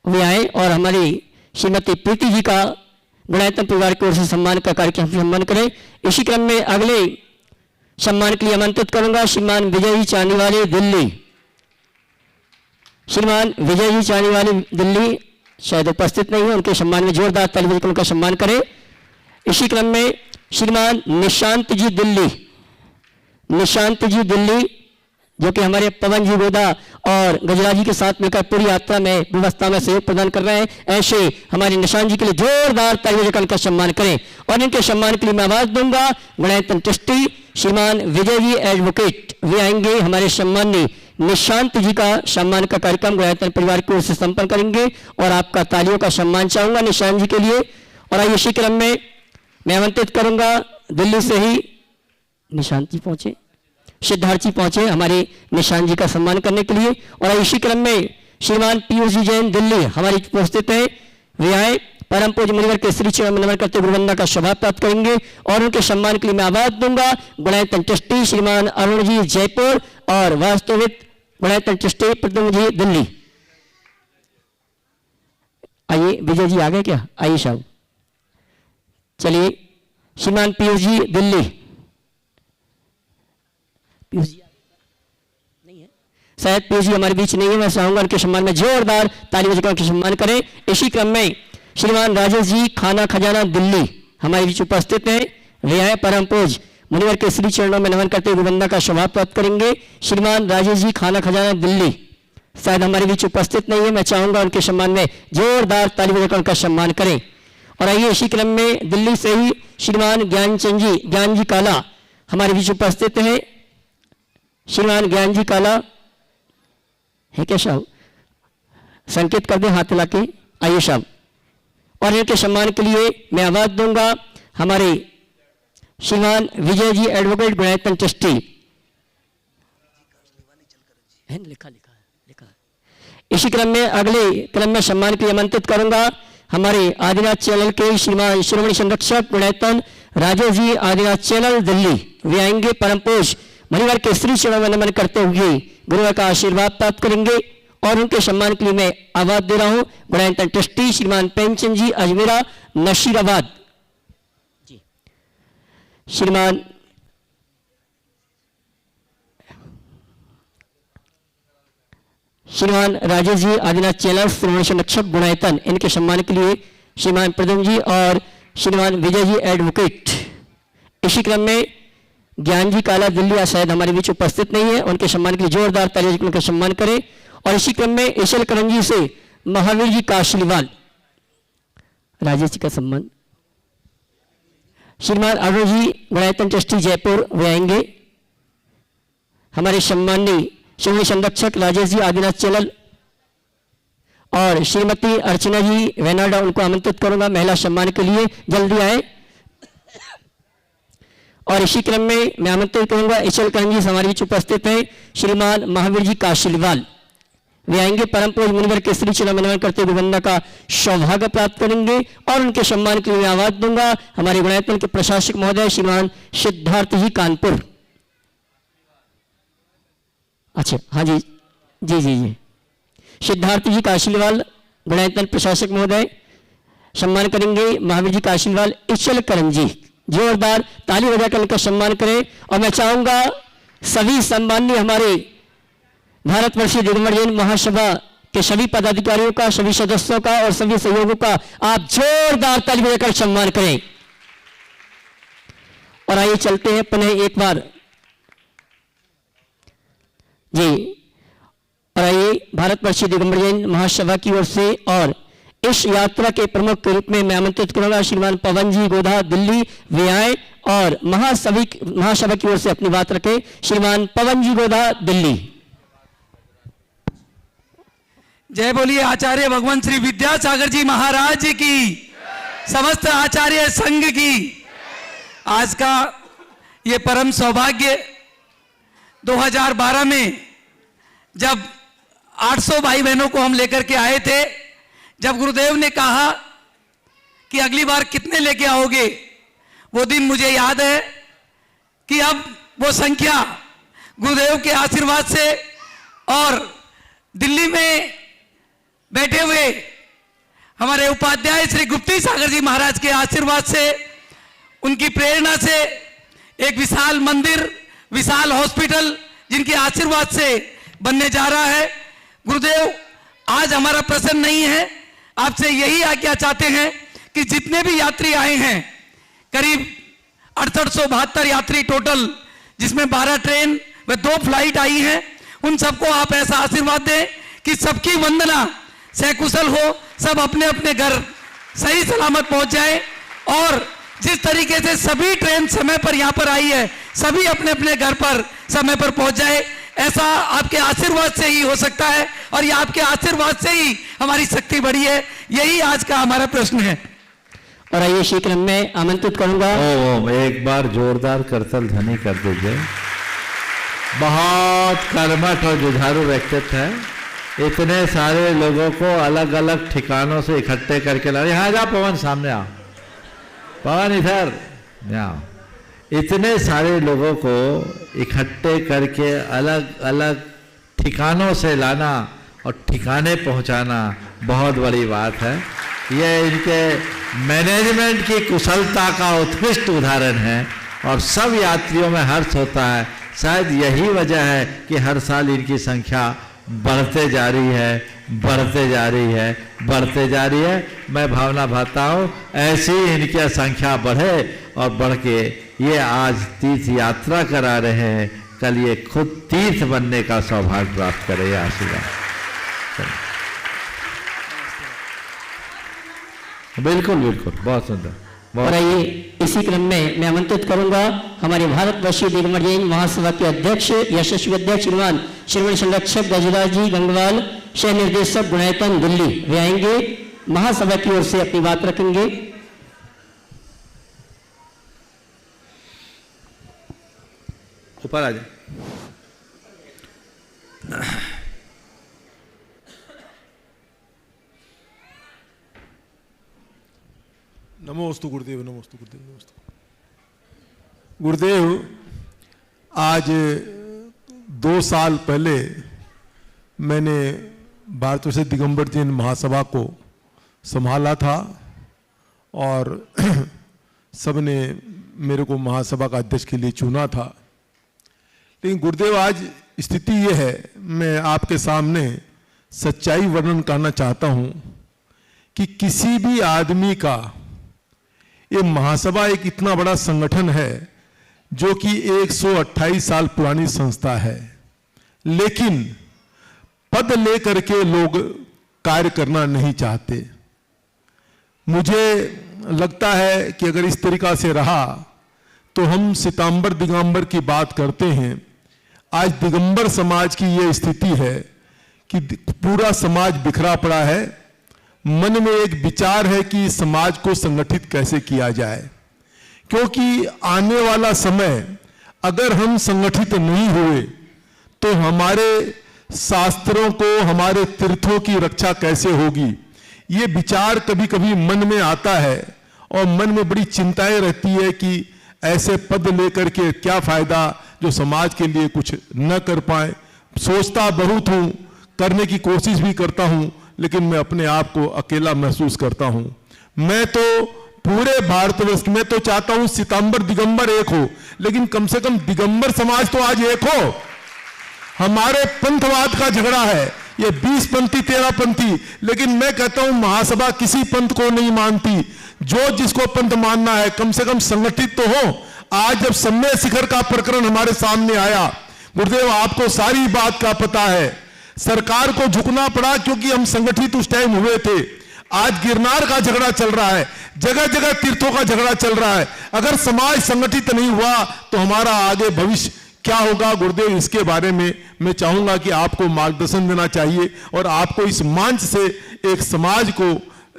वे आए और हमारी श्रीमती प्रीति जी का गुणायतन परिवार की ओर से सम्मान का कार्यक्रम सम्मान करें। इसी क्रम में अगले सम्मान के लिए आमंत्रित करूंगा श्रीमान विजय जी चांदीवाले दिल्ली, श्रीमान विजय जी चांदीवाले दिल्ली शायद उपस्थित नहीं है, उनके सम्मान में जोरदार तालियों से उनका सम्मान करें। इसी क्रम में श्रीमान निशांत जी दिल्ली, निशांत जी दिल्ली, जो कि हमारे पवन जी गोदा और गजराज जी के साथ मिलकर पूरी यात्रा में व्यवस्था में सहयोग प्रदान कर रहे हैं। ऐसे हमारे निशांत जी के लिए जोरदार तालियों से उनका सम्मान करें। और इनके सम्मान के लिए मैं आवाज दूंगा गुणायतन ट्रस्टी श्रीमान विजय जी एडवोकेट, वे आएंगे। हमारे सम्माननीय निशांत जी का सम्मान का कार्यक्रम गुणायतन परिवार की ओर से संपन्न करेंगे और आपका तालियों का सम्मान चाहूंगा निशांत जी के लिए। और आइए इसी क्रम में मैं आमंत्रित करूंगा दिल्ली से ही निशांत जी पहुंचे, सिद्धार्थ जी पहुंचे हमारे निशांत जी का सम्मान करने के लिए। और इसी क्रम में श्रीमान पीयूष जी जैन दिल्ली हमारी उपस्थित है, वे आए परम पूज्य मुनिवर के श्री चरण में नमन करते गुरु वंदना का सौभाग्य प्राप्त करेंगे। और उनके सम्मान के लिए मैं आवाज दूंगा गुणायतन ट्रस्टी श्रीमान अरुण जी जयपुर और वास्तविक गुणायतन ट्रस्टी प्रद्युम्न जी दिल्ली। आइए विजय जी आ गए क्या? आइए साहब, चलिए श्रीमान पीयूष जी दिल्ली, पीयूष जी नहीं है, शायद पीयूष जी हमारे बीच नहीं है। मैं चाहूंगा उनके सम्मान में जोरदार ताली बजाकर उनके सम्मान करें। इसी क्रम में श्रीमान राजेश जी खाना खजाना दिल्ली हमारे बीच उपस्थित हैं, वे आए परम पूज्य मुनिवर के श्री चरणों में नमन करते हुए वंदना का सौभाग्य प्राप्त करेंगे। श्रीमान राजेश जी खाना खजाना दिल्ली शायद हमारे बीच उपस्थित नहीं है, मैं चाहूंगा उनके सम्मान में जोरदार ताली बजाकर उनका सम्मान करें। और आइए इसी क्रम में दिल्ली से ही श्रीमान ज्ञानचंद जी, ज्ञान जी काला हमारे बीच उपस्थित हैं। श्रीमान ज्ञान जी काला है क्या साहब? संकेत कर दें हाथ लाके, आइए साहब। और इनके सम्मान के लिए मैं आवाज दूंगा हमारे श्रीमान विजय जी एडवोकेट गुणायतन ट्रस्टी, लिखा लिखा लिखा। इसी क्रम में अगले क्रम में सम्मान के लिए आमंत्रित करूंगा हमारे आदिनाथ चैनल के श्रीमान श्रोमणी संरक्षक गुणायतन राजेश जी आदिनाथ चैनल दिल्ली, वे आएंगे परम पूज्य मुनिवर के श्री चरणों में नमन करते हुए गुरुवर का आशीर्वाद प्राप्त करेंगे। और उनके सम्मान के लिए मैं आवाज दे रहा हूं गुणायतन ट्रस्टी श्रीमान प्रेमचंद जी अजमेरा नशीराबाद जी, श्रीमान श्रीमान राजेश जी आदिनाथ चैनल श्रोमणी संरक्षक गुणायतन, इनके सम्मान के लिए श्रीमान प्रदम जी और श्रीमान विजय जी एडवोकेट। इसी क्रम में ज्ञान जी काला दिल्ली आज शायद हमारे बीच उपस्थित नहीं है, उनके सम्मान के लिए जोरदार तालियों से उनका सम्मान करें। और इसी क्रम में ईशल करंजी से महावीर जी काशलीवाल, राजेश जी का सम्मान। श्रीमान अरुण जी गुणायतन ट्रस्टी जयपुर वे आएंगे। हमारे सम्माननीय श्री संरक्षक राजेश जी आदिनाथ चैनल और श्रीमती अर्चना जी वेनाडा, उनको आमंत्रित करूंगा महिला सम्मान के लिए, जल्दी आए। और इसी क्रम में मैं आमंत्रित करूंगा ईशल करंजी हमारे बीच उपस्थित हैं श्रीमान महावीर जी काशलीवाल, वे आएंगे। परम पूज्य मुनिवर के श्री चरण नमन करते हुए वंदना का सौभाग्य प्राप्त करेंगे और उनके सम्मान के लिए आवाज दूंगा हमारे गुणायतन के प्रशासक महोदय श्रीमान सिद्धार्थ जी कानपुर। अच्छा, हाँ जी जी जी जी, सिद्धार्थ जी काशलीवाल गुणायतन प्रशासक महोदय सम्मान करेंगे महावीर जी काशलीवाल ईशल करंजी, जोरदार ताली बजाकर उनका सम्मान करें। और मैं चाहूंगा सभी सम्माननीय हमारे भारतवर्षीय दिगंबर जैन महासभा के सभी पदाधिकारियों का, सभी सदस्यों का और सभी सहयोगों का आप जोरदार ताली बजाकर सम्मान करें। और आइए चलते हैं पुनः एक बार जी, और आइए भारतवर्षीय दिगंबर जैन महासभा की ओर से और इस यात्रा के प्रमुख के रूप में मैं आमंत्रित करूंगा श्रीमान पवन जी गोधा दिल्ली, वे आए और महासभा की ओर से अपनी बात रखें। श्रीमान पवन जी गोधा दिल्ली। जय बोलिए आचार्य भगवान श्री विद्यासागर जी महाराज की, समस्त आचार्य संघ की। आज का ये परम सौभाग्य 2012 में जब 800 भाई बहनों को हम लेकर के आए थे, जब गुरुदेव ने कहा कि अगली बार कितने लेके आओगे, वो दिन मुझे याद है कि अब वो संख्या गुरुदेव के आशीर्वाद से और दिल्ली में बैठे हुए हमारे उपाध्याय श्री गुप्ती सागर जी महाराज के आशीर्वाद से, उनकी प्रेरणा से एक विशाल मंदिर, विशाल हॉस्पिटल जिनके आशीर्वाद से बनने जा रहा है। गुरुदेव आज हमारा प्रश्न नहीं है, आपसे यही आज्ञा चाहते हैं कि जितने भी यात्री आए हैं, करीब 6872 यात्री टोटल, जिसमें 12 ट्रेन व 2 फ्लाइट आई हैं, उन सबको आप ऐसा आशीर्वाद दें कि सबकी वंदना सकुशल हो, सब अपने अपने घर सही सलामत पहुंच जाए। और जिस तरीके से सभी ट्रेन समय पर यहाँ पर आई है, सभी अपने अपने घर पर समय पर पहुंच जाए, ऐसा आपके आशीर्वाद से ही हो सकता है। और ये आपके आशीर्वाद से ही हमारी शक्ति बढ़ी है, यही आज का हमारा प्रश्न है। और आइए इसी क्रम में आमंत्रित करूंगा ओम, एक बार जोरदार करतल ध्वनि कर दीजिए। बहुत कर्मठ और जुझारू व्यक्तित्व है, इतने सारे लोगों को अलग अलग ठिकानों से इकट्ठे करके ला। यहाँ जा पवन, सामने आओ पवन, इधर आओ। इतने सारे लोगों को इकट्ठे करके अलग अलग ठिकानों से लाना और ठिकाने पहुंचाना बहुत बड़ी बात है। यह इनके मैनेजमेंट की कुशलता का उत्कृष्ट उदाहरण है और सब यात्रियों में हर्ष होता है। शायद यही वजह है कि हर साल इनकी संख्या बढ़ते जा रही है, बढ़ते जा रही है, बढ़ते जा रही है। मैं भावना भाता हूँ ऐसी इनकी संख्या बढ़े और बढ़ के ये आज तीर्थ यात्रा करा रहे हैं, कल ये खुद तीर्थ बनने का सौभाग्य प्राप्त करे। आशीर्वाद बिल्कुल बिल्कुल, बहुत सुंदर। और आइए इसी क्रम में मैं आमंत्रित करूंगा हमारे भारतवर्षीय दिगंबर जैन महासभा के अध्यक्ष, यशस्वी अध्यक्ष श्रीमान श्रीमण संरक्षक गजराज जी गंगवाल, सह निर्देशक गुणायतन दिल्ली, वे आएंगे, महासभा की ओर से अपनी बात रखेंगे। ऊपर आ जाए। नमोस्तु गुरुदेव, नमोस्तु गुरुदेव, नमोस्तु गुरुदेव। आज 2 साल पहले मैंने भारतवर्षीय दिगंबर जैन महासभा को संभाला था और सबने मेरे को महासभा का अध्यक्ष के लिए चुना था। लेकिन गुरुदेव आज स्थिति यह है, मैं आपके सामने सच्चाई वर्णन करना चाहता हूँ कि किसी भी आदमी का, ये महासभा एक इतना बड़ा संगठन है जो कि 128 साल पुरानी संस्था है, लेकिन पद लेकर के लोग कार्य करना नहीं चाहते। मुझे लगता है कि अगर इस तरीका से रहा तो हम सितंबर दिगंबर की बात करते हैं। आज दिगंबर समाज की यह स्थिति है कि पूरा समाज बिखरा पड़ा है। मन में एक विचार है कि समाज को संगठित कैसे किया जाए, क्योंकि आने वाला समय अगर हम संगठित नहीं हुए तो हमारे शास्त्रों को, हमारे तीर्थों की रक्षा कैसे होगी। ये विचार कभी कभी मन में आता है और मन में बड़ी चिंताएं रहती है कि ऐसे पद लेकर के क्या फायदा जो समाज के लिए कुछ न कर पाए। सोचता बहुत हूं, करने की कोशिश भी करता हूं, लेकिन मैं अपने आप को अकेला महसूस करता हूं। मैं तो पूरे भारतवर्ष में तो चाहता हूं सितंबर दिगंबर एक हो, लेकिन कम से कम दिगंबर समाज तो आज एक हो। हमारे पंथवाद का झगड़ा है, ये 20 पंथी 13 पंथी, लेकिन मैं कहता हूं महासभा किसी पंथ को नहीं मानती। जो जिसको पंथ मानना है कम से कम संगठित तो हो। आज जब सम्मेद शिखर का प्रकरण हमारे सामने आया, गुरुदेव आपको सारी बात का पता है, सरकार को झुकना पड़ा क्योंकि हम संगठित उस टाइम हुए थे। आज गिरनार का झगड़ा चल रहा है, जगह जगह तीर्थों का झगड़ा चल रहा है। अगर समाज संगठित नहीं हुआ तो हमारा आगे भविष्य क्या होगा गुरुदेव, इसके बारे में मैं चाहूंगा कि आपको मार्गदर्शन देना चाहिए और आपको इस मंच से एक समाज को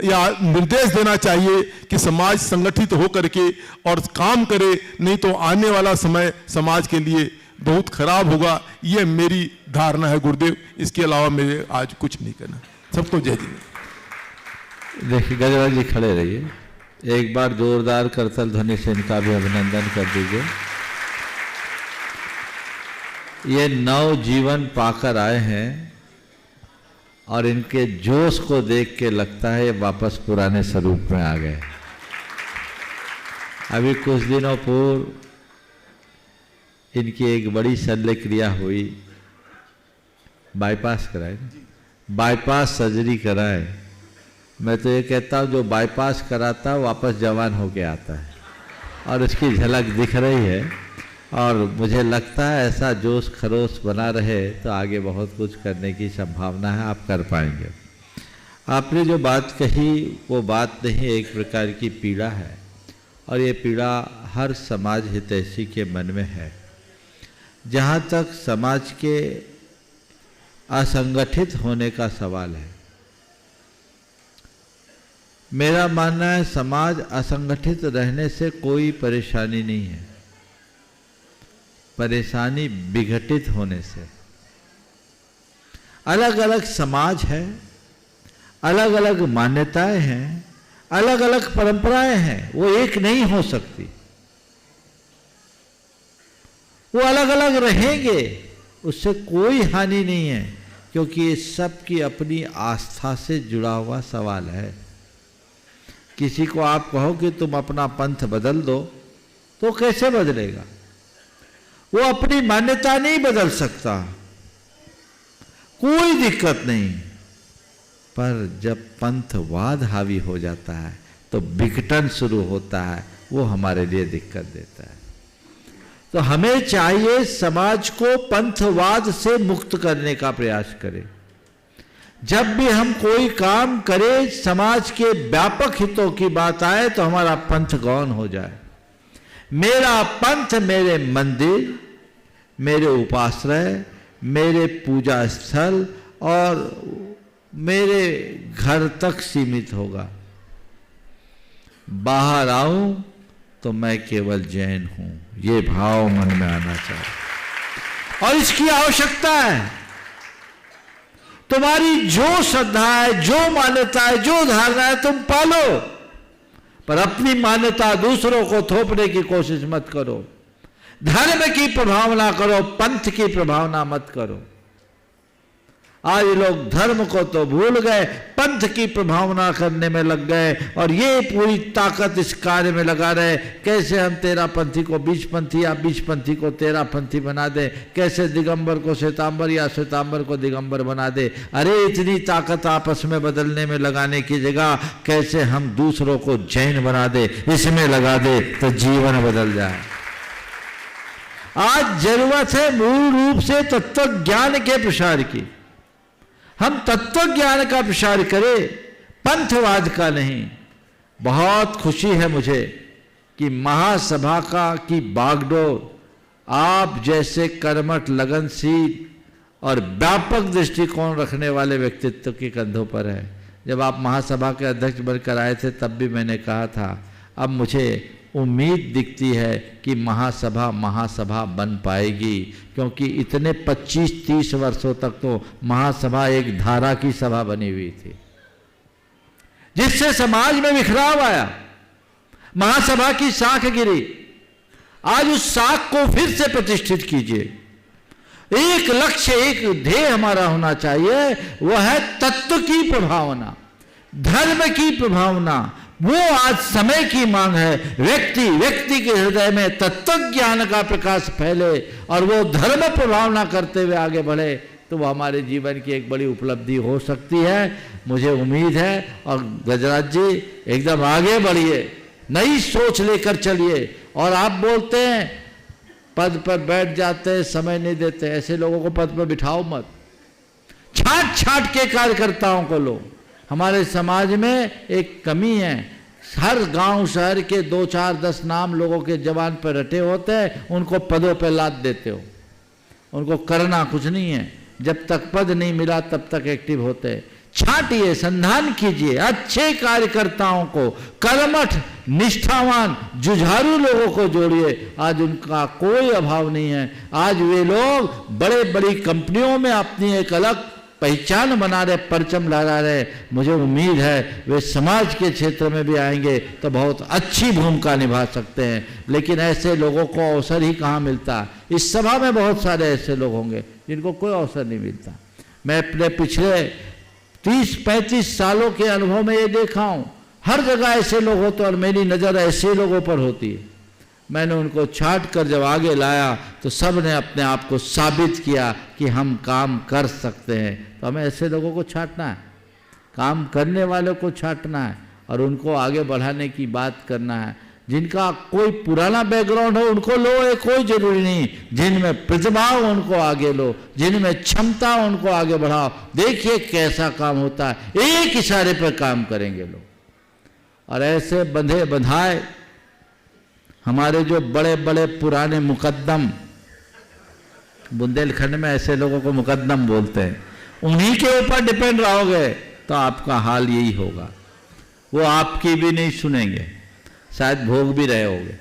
या निर्देश देना चाहिए कि समाज संगठित होकर के और काम करे, नहीं तो आने वाला समय समाज के लिए बहुत खराब होगा। ये मेरी धारणा है गुरुदेव, इसके अलावा मेरे आज कुछ नहीं करना। सबको जय जी। देखिए गजराज जी खड़े रहिए, एक बार जोरदार करतल ध्वनि से इनका भी अभिनंदन कर दीजिए। ये नव जीवन पाकर आए हैं और इनके जोश को देख के लगता है ये वापस पुराने स्वरूप में आ गए। अभी कुछ दिनों पूर्व इनकी एक बड़ी शल्य क्रिया हुई, बाईपास कराए, बाईपास सर्जरी कराए। मैं तो ये कहता हूँ जो बाईपास कराता है वापस जवान होके आता है और उसकी झलक दिख रही है। और मुझे लगता है ऐसा जोश खरोश बना रहे तो आगे बहुत कुछ करने की संभावना है, आप कर पाएंगे। आपने जो बात कही वो बात नहीं, एक प्रकार की पीड़ा है और ये पीड़ा हर समाज हितैषी के मन में है। जहाँ तक समाज के असंगठित होने का सवाल है, मेरा मानना है समाज असंगठित रहने से कोई परेशानी नहीं है, परेशानी विघटित होने से। अलग अलग समाज है, अलग अलग मान्यताएं हैं, अलग अलग परंपराएं हैं, वो एक नहीं हो सकती। वो अलग अलग रहेंगे, उससे कोई हानि नहीं है, क्योंकि ये सब की अपनी आस्था से जुड़ा हुआ सवाल है। किसी को आप कहो कि तुम अपना पंथ बदल दो तो कैसे बदलेगा? वो अपनी मान्यता नहीं बदल सकता, कोई दिक्कत नहीं। पर जब पंथवाद हावी हो जाता है तो विघटन शुरू होता है, वो हमारे लिए दिक्कत देता है। तो हमें चाहिए समाज को पंथवाद से मुक्त करने का प्रयास करें। जब भी हम कोई काम करें, समाज के व्यापक हितों की बात आए तो हमारा पंथ गौण हो जाए। मेरा पंथ मेरे मंदिर, मेरे उपाश्रय, मेरे पूजा स्थल और मेरे घर तक सीमित होगा। बाहर आऊं तो मैं केवल जैन हूं, ये भाव मन में आना चाहिए और इसकी आवश्यकता है। तुम्हारी जो श्रद्धा है, जो मान्यता है, जो धारणा है तुम पालो, पर अपनी मान्यता दूसरों को थोपने की कोशिश मत करो। धर्म की प्रभावना करो, पंथ की प्रभावना मत करो। आज लोग धर्म को तो भूल गए, पंथ की प्रभावना करने में लग गए और ये पूरी ताकत इस कार्य में लगा रहे, कैसे हम 13 पंथी को 20 पंथी या 20 पंथी को 13 पंथी बना दे, कैसे दिगंबर को श्वेतांबर या श्वेतांबर को दिगंबर बना दे। अरे इतनी ताकत आपस में बदलने में लगाने की जगह कैसे हम दूसरों को जैन बना दे, इसमें लगा दे तो जीवन बदल जाए। आज जरूरत है मूल रूप से तत्व ज्ञान के प्रसार की। हम तत्व ज्ञान का प्रसार करें, पंथवाद का नहीं। बहुत खुशी है मुझे कि महासभा की बागडोर आप जैसे कर्मठ, लगनशील और व्यापक दृष्टिकोण रखने वाले व्यक्तित्व के कंधों पर है। जब आप महासभा के अध्यक्ष बनकर आए थे तब भी मैंने कहा था, अब मुझे उम्मीद दिखती है कि महासभा बन पाएगी, क्योंकि इतने 25-30 वर्षों तक तो महासभा एक धारा की सभा बनी हुई थी, जिससे समाज में बिखराव आया, महासभा की शाख गिरी। आज उस शाख को फिर से प्रतिष्ठित कीजिए। एक लक्ष्य, एक ध्येय हमारा होना चाहिए, वह है तत्व की प्रभावना, धर्म की प्रभावना। वो आज समय की मांग है। व्यक्ति के हृदय में तत्व ज्ञान का प्रकाश फैले और वो धर्म प्रभावना करते हुए आगे बढ़े, तो वो हमारे जीवन की एक बड़ी उपलब्धि हो सकती है। मुझे उम्मीद है। और गजराज जी एकदम आगे बढ़िए, नई सोच लेकर चलिए। और आप बोलते हैं पद पर बैठ जाते हैं, समय नहीं देते, ऐसे लोगों को पद पर बिठाओ मत। छाट के कार्यकर्ताओं को लो। हमारे समाज में एक कमी है, हर गांव शहर के 2, 4, 10 नाम लोगों के जबान पर रटे होते हैं, उनको पदों पर लाद देते हो। उनको करना कुछ नहीं है, जब तक पद नहीं मिला तब तक एक्टिव होते हैं। छांटिए, संधान कीजिए, अच्छे कार्यकर्ताओं को, कर्मठ, निष्ठावान, जुझारू लोगों को जोड़िए। आज उनका कोई अभाव नहीं है। आज वे लोग बड़े बड़ी कंपनियों में अपनी एक अलग पहचान बना रहे, परचम लहरा रहे। मुझे उम्मीद है वे समाज के क्षेत्र में भी आएंगे तो बहुत अच्छी भूमिका निभा सकते हैं। लेकिन ऐसे लोगों को अवसर ही कहाँ मिलता। इस सभा में बहुत सारे ऐसे लोग होंगे जिनको कोई अवसर नहीं मिलता। मैं अपने पिछले 30-35 सालों के अनुभव में ये देखा हूँ, हर जगह ऐसे लोग होते और मेरी नज़र ऐसे लोगों पर होती है। मैंने उनको छाट कर जब आगे लाया तो सब ने अपने आप को साबित किया कि हम काम कर सकते हैं। तो हमें ऐसे लोगों को छाटना है, काम करने वालों को छाटना है और उनको आगे बढ़ाने की बात करना है। जिनका कोई पुराना बैकग्राउंड हो उनको लो, ये कोई जरूरी नहीं। जिनमें प्रतिभा हो उनको आगे लो, जिनमें क्षमता हो उनको आगे बढ़ाओ। देखिए कैसा काम होता है, एक इशारे पर काम करेंगे लोग। और ऐसे बंधे बंधाए हमारे जो बड़े बड़े पुराने मुकद्दम, बुंदेलखंड में ऐसे लोगों को मुकद्दम बोलते हैं, उन्हीं के ऊपर डिपेंड रहोगे तो आपका हाल यही होगा। वो आपकी भी नहीं सुनेंगे, शायद भोग भी रहे होंगे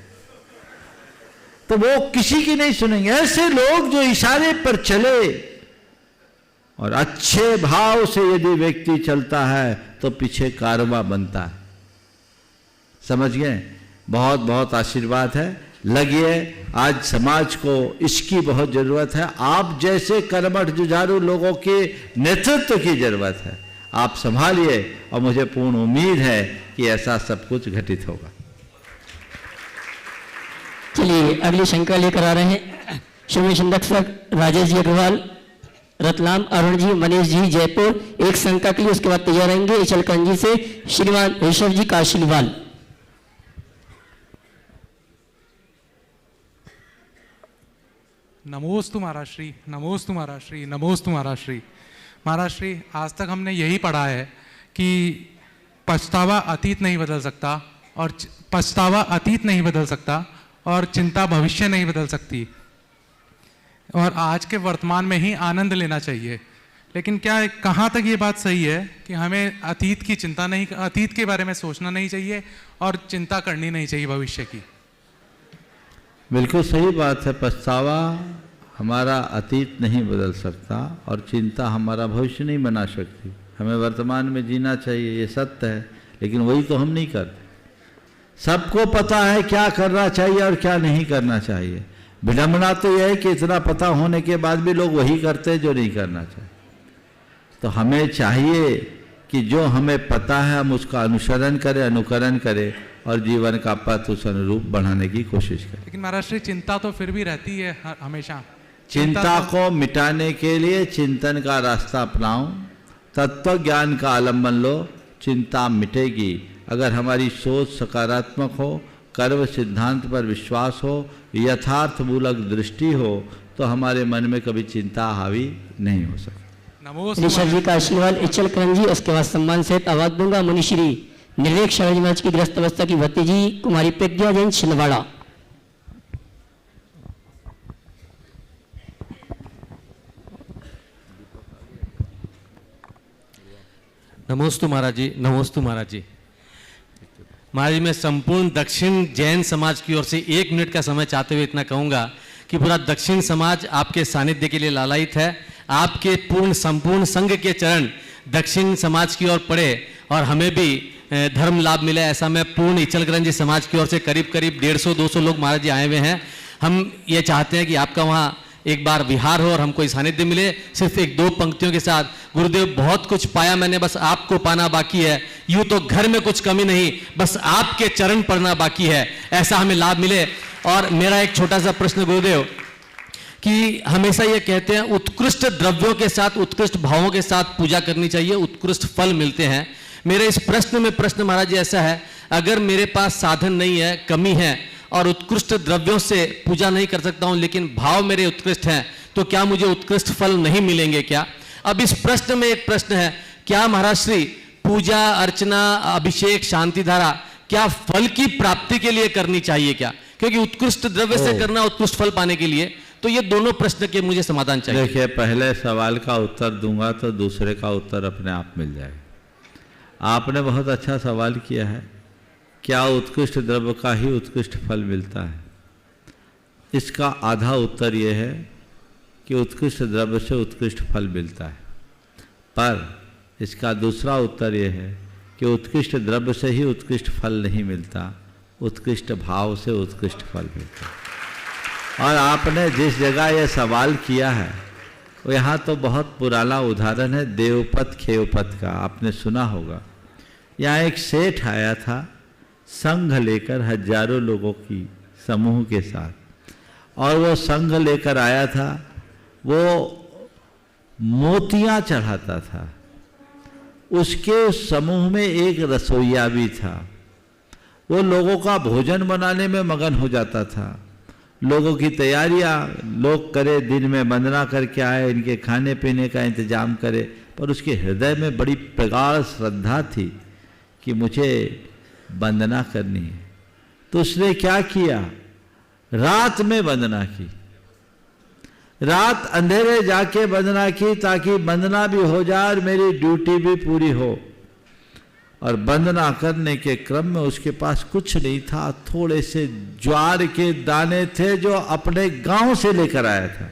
तो वो किसी की नहीं सुनेंगे। ऐसे लोग जो इशारे पर चले और अच्छे भाव से यदि व्यक्ति चलता है तो पीछे कारवां बनता है। समझ गए? बहुत बहुत आशीर्वाद है। लगिए, आज समाज को इसकी बहुत जरूरत है। आप जैसे कर्मठ जुझारू लोगों के नेतृत्व की जरूरत है। आप संभालिए और मुझे पूर्ण उम्मीद है कि ऐसा सब कुछ घटित होगा। चलिए अगली शंका लेकर आ रहे हैं श्री संरक्षक राजेश जी अग्रवाल, रतलाम, अरुण जी, मनीष जी, जयपुर। एक शंका के लिए उसके बाद तैयार रहेंगे इचलकरंजी से श्रीमान ऋषभ जी काशीवाल। नमोस्तु महाराज श्री, नमोस्तु महाराज श्री, नमोस्तु महाराज श्री। महाराज श्री, आज तक हमने यही पढ़ा है कि पछतावा अतीत नहीं बदल सकता और चिंता भविष्य नहीं बदल सकती और आज के वर्तमान में ही आनंद लेना चाहिए। लेकिन क्या कहाँ तक ये बात सही है कि हमें अतीत के बारे में सोचना नहीं चाहिए और चिंता करनी नहीं चाहिए भविष्य की? बिल्कुल सही बात है। पछतावा हमारा अतीत नहीं बदल सकता और चिंता हमारा भविष्य नहीं बना सकती। हमें वर्तमान में जीना चाहिए, ये सत्य है, लेकिन वही तो हम नहीं करते। सबको पता है क्या करना चाहिए और क्या नहीं करना चाहिए। विडंबना तो यह है कि इतना पता होने के बाद भी लोग वही करते हैं जो नहीं करना चाहिए। तो हमें चाहिए कि जो हमें पता है हम उसका अनुसरण करें, अनुकरण करें और जीवन का पथ उस अनुरूप बढ़ाने की कोशिश करें। लेकिन महाराज श्री चिंता तो फिर भी रहती है हमेशा। चिंता को मिटाने के लिए चिंतन का रास्ता अपनाओ, तत्व ज्ञान का आलम्बन लो, चिंता मिटेगी। अगर हमारी सोच सकारात्मक हो, कर्म सिद्धांत पर विश्वास हो, यथार्थ मूलक दृष्टि हो, तो हमारे मन में कभी चिंता हावी नहीं हो सकती। ऋषभ जी का आशीर्वाद इचल करण जी, उसके बाद सम्मान सहित आवाज दूंगा मुनिश्री निर्वेक शरण महाराज की ग्रस्त अवस्था की भतीजी कुमारी प्रज्ञा जैन छिंदवाड़ा। नमोस्तु महाराज जी, नमोस्तु महाराज जी। महाराज जी, मैं संपूर्ण दक्षिण जैन समाज की ओर से 1 मिनट का समय चाहते हुए इतना कहूँगा कि पूरा दक्षिण समाज आपके सानिध्य के लिए लालायित है। आपके संपूर्ण संघ के चरण दक्षिण समाज की ओर पड़े और हमें भी धर्म लाभ मिले, ऐसा मैं पूर्ण इचलकरंजी जी समाज की ओर से करीब 150-200 लोग महाराज जी आए हुए हैं। हम ये चाहते हैं कि आपका वहाँ एक बार विहार हो और हमको सानिध्य मिले। सिर्फ 1-2 पंक्तियों के साथ, गुरुदेव बहुत कुछ पाया मैंने, बस आपको पाना बाकी है। यूं तो घर में कुछ कमी नहीं, बस आपके चरण पड़ना बाकी है, ऐसा हमें लाभ मिले। और मेरा एक छोटा सा प्रश्न गुरुदेव, कि हमेशा ये कहते हैं उत्कृष्ट द्रव्यों के साथ, उत्कृष्ट भावों के साथ पूजा करनी चाहिए, उत्कृष्ट फल मिलते हैं। मेरे इस प्रश्न महाराज जी ऐसा है, अगर मेरे पास साधन नहीं है, कमी है और उत्कृष्ट द्रव्यों से पूजा नहीं कर सकता हूं, लेकिन भाव मेरे उत्कृष्ट हैं, तो क्या मुझे उत्कृष्ट फल नहीं मिलेंगे क्या? अब इस प्रश्न में एक प्रश्न है, क्या महाराज श्री पूजा अर्चना अभिषेक शांति धारा क्या फल की प्राप्ति के लिए करनी चाहिए क्या? क्योंकि उत्कृष्ट द्रव्य से करना उत्कृष्ट फल पाने के लिए, तो ये दोनों प्रश्न के मुझे समाधान चाहिए। देखिए, पहले सवाल का उत्तर दूंगा तो दूसरे का उत्तर अपने आप मिल जाएगा। आपने बहुत अच्छा सवाल किया है, क्या उत्कृष्ट द्रव्य का ही उत्कृष्ट फल मिलता है? इसका आधा उत्तर यह है कि उत्कृष्ट द्रव्य से उत्कृष्ट फल मिलता है, पर इसका दूसरा उत्तर यह है कि उत्कृष्ट द्रव्य से ही उत्कृष्ट फल नहीं मिलता, उत्कृष्ट भाव से उत्कृष्ट फल मिलता है। और आपने जिस जगह यह सवाल किया है, वो यहाँ तो बहुत पुराना उदाहरण है देवपथ खेवपथ का, आपने सुना होगा। यहाँ एक सेठ आया था संघ लेकर, हजारों लोगों की समूह के साथ, और वो संघ लेकर आया था, वो मोतियां चढ़ाता था। उसके समूह में एक रसोइया भी था, वो लोगों का भोजन बनाने में मगन हो जाता था। लोगों की तैयारियां लोग करे, दिन में वंदना करके आए, इनके खाने पीने का इंतजाम करे, पर उसके हृदय में बड़ी प्रगाढ़ श्रद्धा थी कि मुझे वंदना करनी है। तो उसने क्या किया, रात में वंदना की, रात अंधेरे जाके वंदना की, ताकि वंदना भी हो जाए और मेरी ड्यूटी भी पूरी हो। और वंदना करने के क्रम में उसके पास कुछ नहीं था, थोड़े से ज्वार के दाने थे जो अपने गांव से लेकर आया था।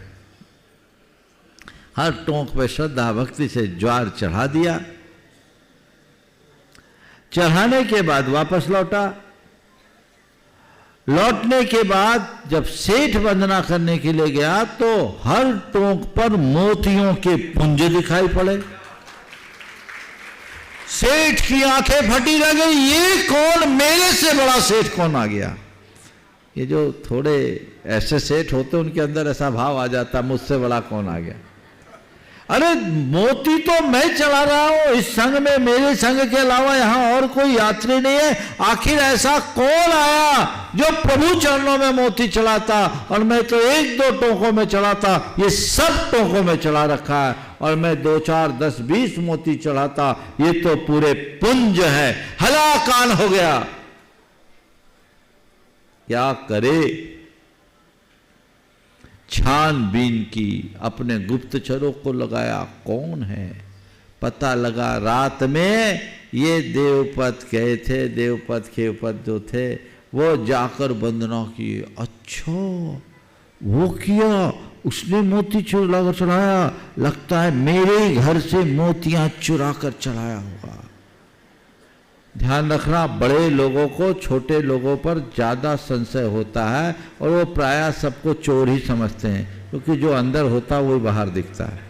हर टोंक पे श्रद्धा भक्ति से ज्वार चढ़ा दिया। चढ़ाने के बाद वापस लौटा। लौटने के बाद जब सेठ वंदना करने के लिए गया तो हर टोंक पर मोतियों के पुंज दिखाई पड़े। सेठ की आंखें फटी रह गई, ये कौन, मेरे से बड़ा सेठ कौन आ गया? ये जो थोड़े ऐसे सेठ होते उनके अंदर ऐसा भाव आ जाता, मुझसे बड़ा कौन आ गया। अरे मोती तो मैं चला रहा हूं, इस संघ में मेरे संघ के अलावा यहां और कोई यात्री नहीं है, आखिर ऐसा कौन आया जो प्रभु चरणों में मोती चढ़ाता? और मैं तो 1-2 टोकों में चढ़ाता, ये सब टोकों में चढ़ा रखा है, और मैं 2, 4, 10, 20 मोती चढ़ाता, ये तो पूरे पुंज है। हला कान हो गया, क्या करे? छानबीन की, अपने गुप्तचरों को लगाया, कौन है? पता लगा रात में ये देवपथ गए थे, देवपथ खेवपथ जो थे, वो जाकर वंदना की। अच्छा वो किया, उसने मोती चुरा कर चढ़ाया, लगता है मेरे ही घर से मोतियां चुरा कर चढ़ाया होगा। ध्यान रखना, बड़े लोगों को छोटे लोगों पर ज़्यादा संशय होता है, और वो प्रायः सबको चोर ही समझते हैं, क्योंकि जो अंदर होता है वही बाहर दिखता है।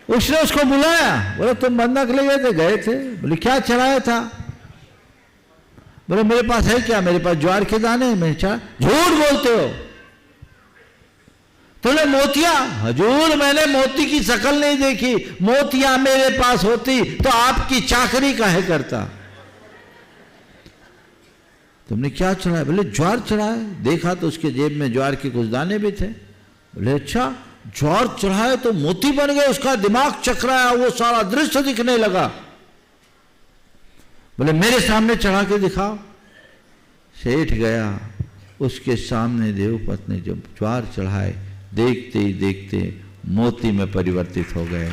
उसने उसको बुलाया, बोले तुम बंधक ले गए थे। बोले क्या चढ़ाया था? बोले मेरे पास है क्या, मेरे पास ज्वार के दाने। मैं झूठ बोलते हो, तुमने मोतिया? हजूर मैंने मोती की शक्ल नहीं देखी, मोतिया मेरे पास होती तो आपकी चाकरी काहे करता। तुमने क्या चढ़ाया? बोले ज्वार चढ़ाया। देखा तो उसके जेब में ज्वार के कुछ दाने भी थे। बोले अच्छा, ज्वार चढ़ाए तो मोती बन गए, उसका दिमाग चकराया, वो सारा दृश्य दिखने लगा। बोले मेरे सामने चढ़ा के दिखाओ। सेठ गया, उसके सामने देवपत्नी ने जब ज्वार चढ़ाए, देखते ही देखते मोती में परिवर्तित हो गए।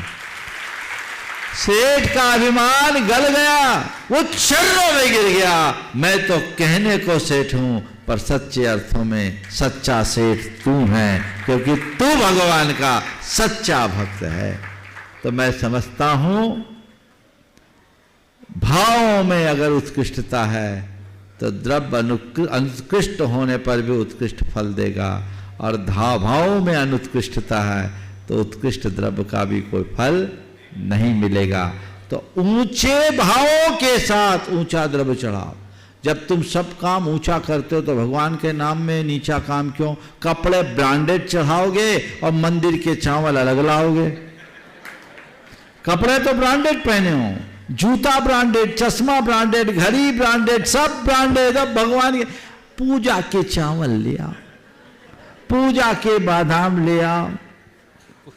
सेठ का अभिमान गल गया, वो चरणों में गिर गया। मैं तो कहने को सेठ हूं, पर सच्चे अर्थों में सच्चा सेठ तू है, क्योंकि तू भगवान का सच्चा भक्त है। तो मैं समझता हूं भावों में अगर उत्कृष्टता है तो द्रव्य अनुत्कृष्ट होने पर भी उत्कृष्ट फल देगा, और भावों में अनुत्कृष्टता है तो उत्कृष्ट द्रव्य का भी कोई फल नहीं मिलेगा। तो ऊंचे भावों के साथ ऊंचा द्रव्य चढ़ाओ। जब तुम सब काम ऊंचा करते हो तो भगवान के नाम में नीचा काम क्यों? कपड़े ब्रांडेड चढ़ाओगे और मंदिर के चावल अलग लाओगे। कपड़े तो ब्रांडेड पहने हो, जूता ब्रांडेड, चश्मा ब्रांडेड, घड़ी ब्रांडेड, सब ब्रांडेड। अब भगवान के पूजा के चावल ले आओ, पूजा के बादाम ले आओ,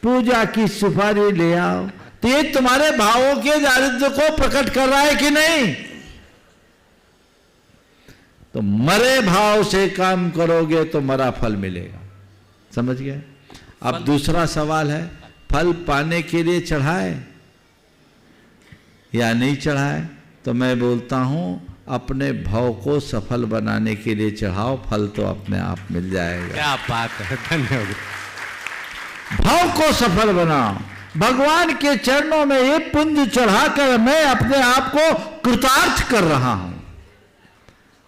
पूजा की सुपारी ले आओ। तो ये तुम्हारे भावों के दारिद्र्य को प्रकट कर रहा है कि नहीं? तो मरे भाव से काम करोगे तो मरा फल मिलेगा। समझ गए? अब दूसरा सवाल है, फल पाने के लिए चढ़ाए या नहीं चढ़ाए? तो मैं बोलता हूं अपने भाव को सफल बनाने के लिए चढ़ाओ, फल तो अपने आप मिल जाएगा। क्या बात है, धन्यवाद। भाव को सफल बनाओ। भगवान के चरणों में ये पुंज चढ़ाकर मैं अपने आप को कृतार्थ कर रहा हूं,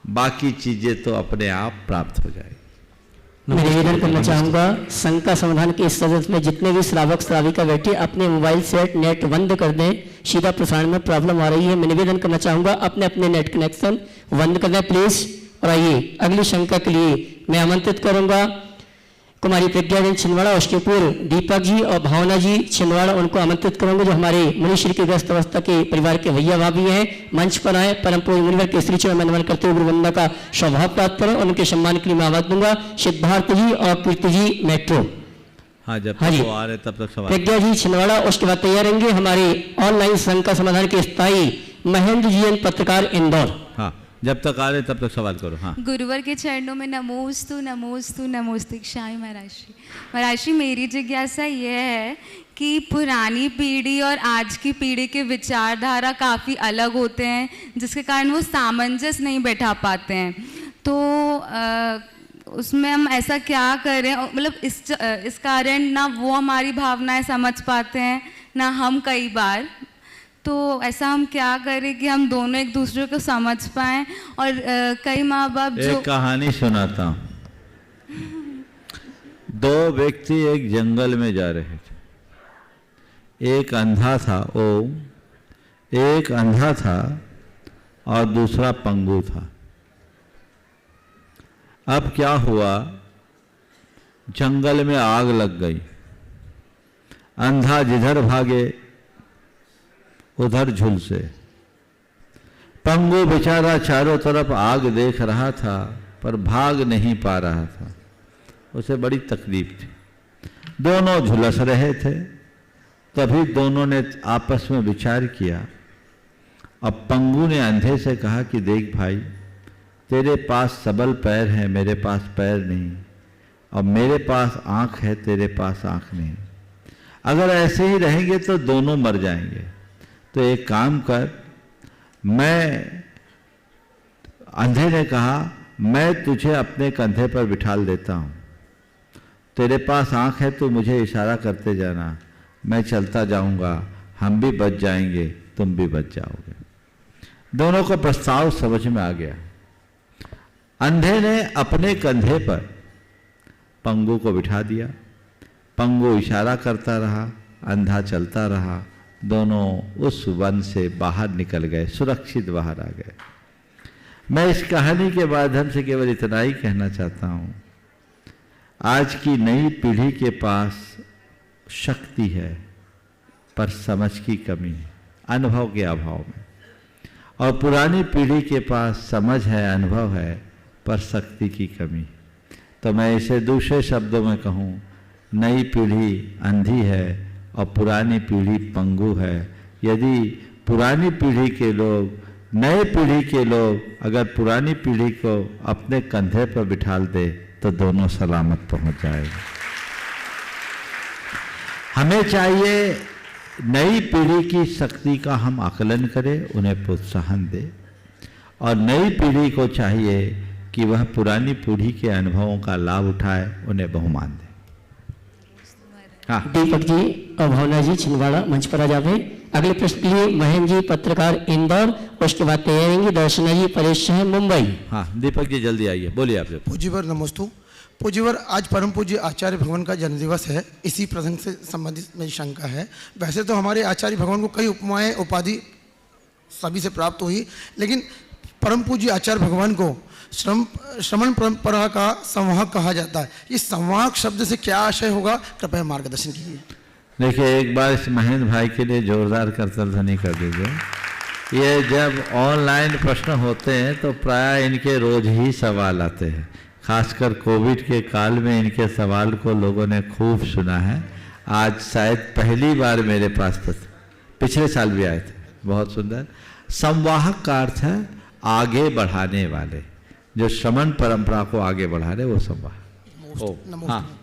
बाकी चीजें तो अपने आप प्राप्त हो जाएगी। मैं निवेदन करना चाहूंगा, शंका समाधान के इस सदस्य में जितने भी श्रावक श्राविका बैठे अपने मोबाइल सेट नेट बंद कर दें, सीधा प्रसारण में प्रॉब्लम आ रही है। मैं निवेदन करना चाहूंगा अपने अपने नेट कनेक्शन बंद कर दें प्लीज। और आइए अगली शंका के लिए मैं आमंत्रित करूंगा कुमारी प्रज्ञा जैन छिंदवाड़ा, उसके पूर्व दीपक जी और भावना जी छिंदवाड़ा, उनको आमंत्रित करूंगा जो हमारे मुनिश्री के ग्रस्त अवस्था के परिवार के भैया भाभी हैं। मंच पर आए, परम पूज्य मुनिवर के श्री चरण में नमन करते हुए गुरुवंदना का स्वभाव प्राप्त करें। उनके सम्मान के लिए मैं आवाज दूंगा सिद्धार्थ जी और कीर्ति जी मेट्रो। हाँ, जब हाँ जी, वो आ रहे तब तक सवाल। प्रज्ञा जी छिंदवाड़ा, उसके बाद तैयार रहेंगे हमारे ऑनलाइन शंका समाधान के स्थायी महेंद्र जी एन पत्रकार इंदौर। हाँ, जब तक आ रहे तब तक सवाल करो। हाँ, गुरुवर के चरणों में नमोस्तु नमोस्तु नमोस्तु क्षाई महर्षि। महर्षि, मेरी जिज्ञासा ये है कि पुरानी पीढ़ी और आज की पीढ़ी के विचारधारा काफ़ी अलग होते हैं, जिसके कारण वो सामंजस्य नहीं बैठा पाते हैं। तो उसमें हम ऐसा क्या करें, मतलब इस कारण ना वो हमारी भावनाएं समझ पाते हैं ना हम कई बार। तो ऐसा हम क्या करें कि हम दोनों एक दूसरे को समझ पाएं। और कई माँ बाप जो एक कहानी सुनाता हूँ। दो व्यक्ति एक जंगल में जा रहे थे। एक अंधा था, एक अंधा था और दूसरा पंगु था। अब क्या हुआ, जंगल में आग लग गई। अंधा जिधर भागे उधर झुलसे। पंगु बेचारा चारों तरफ आग देख रहा था पर भाग नहीं पा रहा था, उसे बड़ी तकलीफ थी। दोनों झुलस रहे थे। तभी दोनों ने आपस में विचार किया। अब पंगु ने अंधे से कहा कि देख भाई, तेरे पास सबल पैर है, मेरे पास पैर नहीं, और मेरे पास आँख है, तेरे पास आँख नहीं। अगर ऐसे ही रहेंगे तो दोनों मर जाएंगे। तो एक काम कर, अंधे ने कहा मैं तुझे अपने कंधे पर बिठा देता हूँ, तेरे पास आँख है तो मुझे इशारा करते जाना, मैं चलता जाऊँगा, हम भी बच जाएंगे, तुम भी बच जाओगे। दोनों को प्रस्ताव समझ में आ गया। अंधे ने अपने कंधे पर पंगु को बिठा दिया। पंगु इशारा करता रहा अंधा चलता रहा। दोनों उस वन से बाहर निकल गए, सुरक्षित बाहर आ गए। मैं इस कहानी के माध्यम से केवल इतना ही कहना चाहता हूँ, आज की नई पीढ़ी के पास शक्ति है पर समझ की कमी है, अनुभव के अभाव में, और पुरानी पीढ़ी के पास समझ है, अनुभव है, पर शक्ति की कमी। तो मैं इसे दूसरे शब्दों में कहूँ, नई पीढ़ी अंधी है और पुरानी पीढ़ी पंगु है। यदि पुरानी पीढ़ी के लोग, नए पीढ़ी के लोग अगर पुरानी पीढ़ी को अपने कंधे पर बिठा दे तो दोनों सलामत पहुंच जाएंगे। हमें चाहिए नई पीढ़ी की शक्ति का हम आकलन करें, उन्हें प्रोत्साहन दें, और नई पीढ़ी को चाहिए कि वह पुरानी पीढ़ी के अनुभवों का लाभ उठाए, उन्हें बहुमान दे। हाँ। दीपक जी और भावना जी छिंदवाड़ा मंच पर आ जावे। अगले प्रश्न के लिए महेंद्र जी पत्रकार इंदौर, उसके बाद तैयारी दर्शना जी परेश है मुंबई। हाँ दीपक जी जल्दी आइए, बोलिए आपसे। पूज्यवर नमस्तु। पूज्यवर, आज परम पूज्य आचार्य भगवान का जन्मदिवस है। इसी प्रसंग से संबंधित मेरी शंका है। वैसे तो हमारे आचार्य भगवान को कई उपमाएं उपाधि सभी से प्राप्त हुई, लेकिन परम पूज्य आचार्य भगवान को श्रमण परंपरा का संवाहक कहा जाता है। इस संवाहक शब्द से क्या आशय होगा, कृपया मार्गदर्शन कीजिए। देखिए, एक बार इस महेंद्र भाई के लिए जोरदार करतल ध्वनि कर दीजिए। ये जब ऑनलाइन प्रश्न होते हैं तो प्राय इनके रोज ही सवाल आते हैं, खासकर कोविड के काल में इनके सवाल को लोगों ने खूब सुना है। आज शायद पहली बार मेरे पास पिछले साल भी आए थे, बहुत सुंदर। संवाहक का अर्थ है आगे बढ़ाने वाले, जो श्रमण परंपरा को आगे बढ़ा रहे, वो संवाहक। हाँ,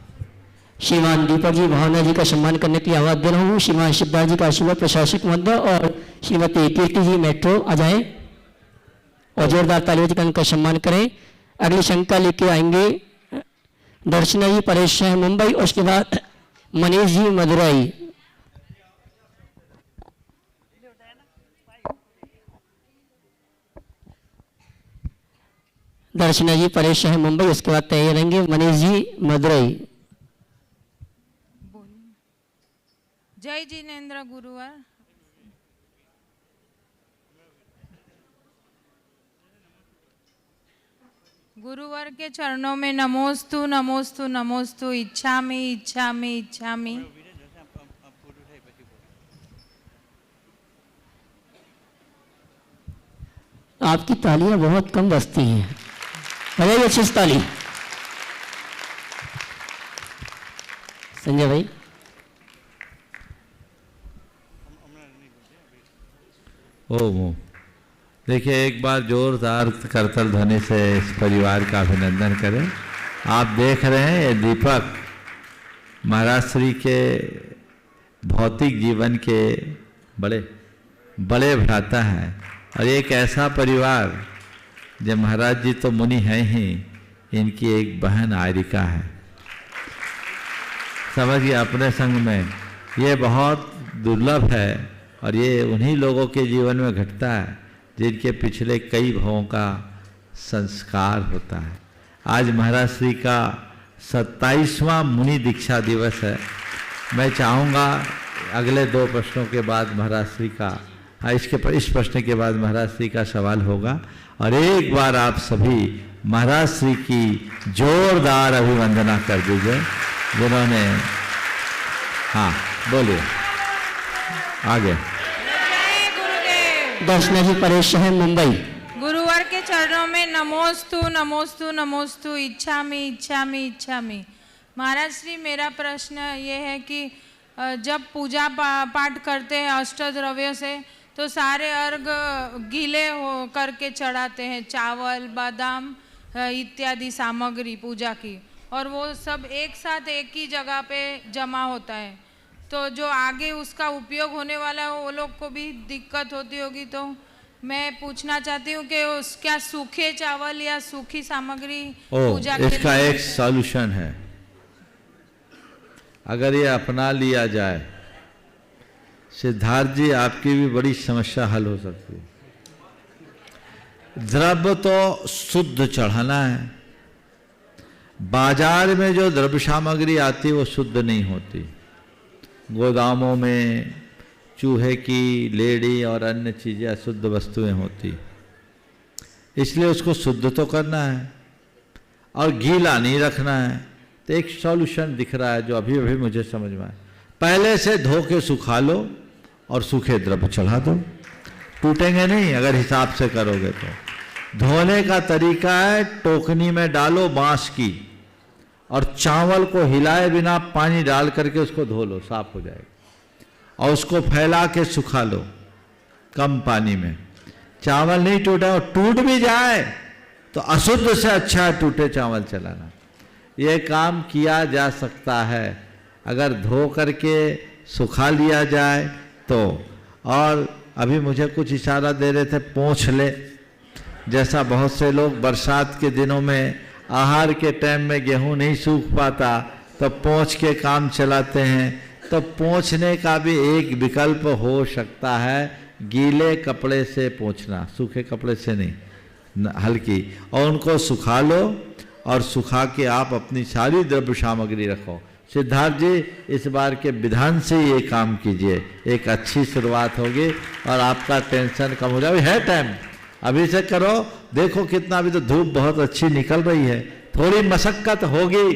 श्रीमान दीपक जी भावना जी का सम्मान करने के लिए आवाज दे रहा हूँ। श्रीमान शिवदास जी का आशीर्वाद प्रशासक महोदय और श्रीमती कीर्ति जी मेट्रो आ जाए और जोरदार तालियों से उनका सम्मान करें। अगली शंका लेके आएंगे दर्शना जी परेश है मुंबई, और उसके बाद मनीष जी मदुरई। दर्शना जी परेश है मुंबई, उसके बाद तैयार रहेंगे मनीष जी मदुरई। जय जिनेन्द्र गुरुवर। गुरुवर के चरणों में नमोस्तु नमोस्तु नमोस्तु, इच्छामि इच्छामि इच्छामि। आपकी तालियां बहुत कम बजती हैं, बजाइए अच्छी ताली। संजय भाई। ओह, देखिए, एक बार जोरदार करतल ध्वनि से इस परिवार का अभिनंदन करें। आप देख रहे हैं, ये दीपक महाराज श्री के भौतिक जीवन के बड़े बड़े भ्राता हैं, और एक ऐसा परिवार, जब महाराज जी तो मुनि हैं ही, इनकी एक बहन आयरिका है। समझिए, अपने संग में ये बहुत दुर्लभ है, और ये उन्हीं लोगों के जीवन में घटता है जिनके पिछले कई भवों का संस्कार होता है। आज महाराज श्री का 27वां मुनि दीक्षा दिवस है। मैं चाहूँगा अगले 2 प्रश्नों के बाद महाराज श्री का, इस प्रश्न के बाद महाराज श्री का सवाल होगा, और एक बार आप सभी महाराज श्री की जोरदार अभिवंदना कर दीजिए, जिन्होंने, हाँ बोलिए आगे। दर्शना जी परेश है मुंबई। गुरुवर के चरणों में नमोस्तु नमोस्तु नमोस्तु, इच्छामि इच्छामि इच्छामि। महाराज श्री, मेरा प्रश्न ये है कि जब पूजा पाठ करते हैं अष्टद्रव्य से, तो सारे अर्घ गीले हो करके चढ़ाते हैं, चावल बादाम इत्यादि सामग्री पूजा की, और वो सब एक साथ एक ही जगह पे जमा होता है। तो जो आगे उसका उपयोग होने वाला है, वो लोग को भी दिक्कत होती होगी। तो मैं पूछना चाहती हूँ कि क्या सूखे चावल या सूखी सामग्री पूजा के इसका लिए एक सॉल्यूशन है। अगर ये अपना लिया जाए, सिद्धार्थ जी, आपकी भी बड़ी समस्या हल हो सकती है। द्रव्य तो शुद्ध चढ़ाना है। बाजार में जो द्रव्य सामग्री आती है वो शुद्ध नहीं होती, गोदामों में चूहे की, लेड़ी और अन्य चीज़ें अशुद्ध वस्तुएं होती, इसलिए उसको शुद्ध तो करना है और गीला नहीं रखना है। तो एक सॉल्यूशन दिख रहा है जो अभी अभी मुझे समझ में आया। पहले से धो के सुखा लो और सूखे द्रव्य चढ़ा दो, टूटेंगे नहीं अगर हिसाब से करोगे तो। धोने का तरीका है, टोकनी में डालो बांस की और चावल को हिलाए बिना पानी डाल करके उसको धो लो, साफ हो जाएगा। और उसको फैला के सुखा लो कम पानी में। चावल नहीं टूटा और टूट भी जाए तो अशुद्ध से अच्छा है टूटे चावल चलाना। ये काम किया जा सकता है अगर धो करके सुखा लिया जाए तो। और अभी मुझे कुछ इशारा दे रहे थे, पोंछ ले। जैसा बहुत से लोग बरसात के दिनों में आहार के टाइम में गेहूं नहीं सूख पाता तो पोंछ के काम चलाते हैं, तो पोंछने का भी एक विकल्प हो सकता है, गीले कपड़े से पोंछना, सूखे कपड़े से नहीं, हल्की। और उनको सुखा लो और सुखा के आप अपनी सारी द्रव्य सामग्री रखो। सिद्धार्थ जी, इस बार के विधान से ये काम कीजिए, एक अच्छी शुरुआत होगी और आपका टेंशन कम हो जाए। है टाइम, अभी से करो। देखो कितना, अभी तो धूप बहुत अच्छी निकल रही है। थोड़ी मशक्कत होगी,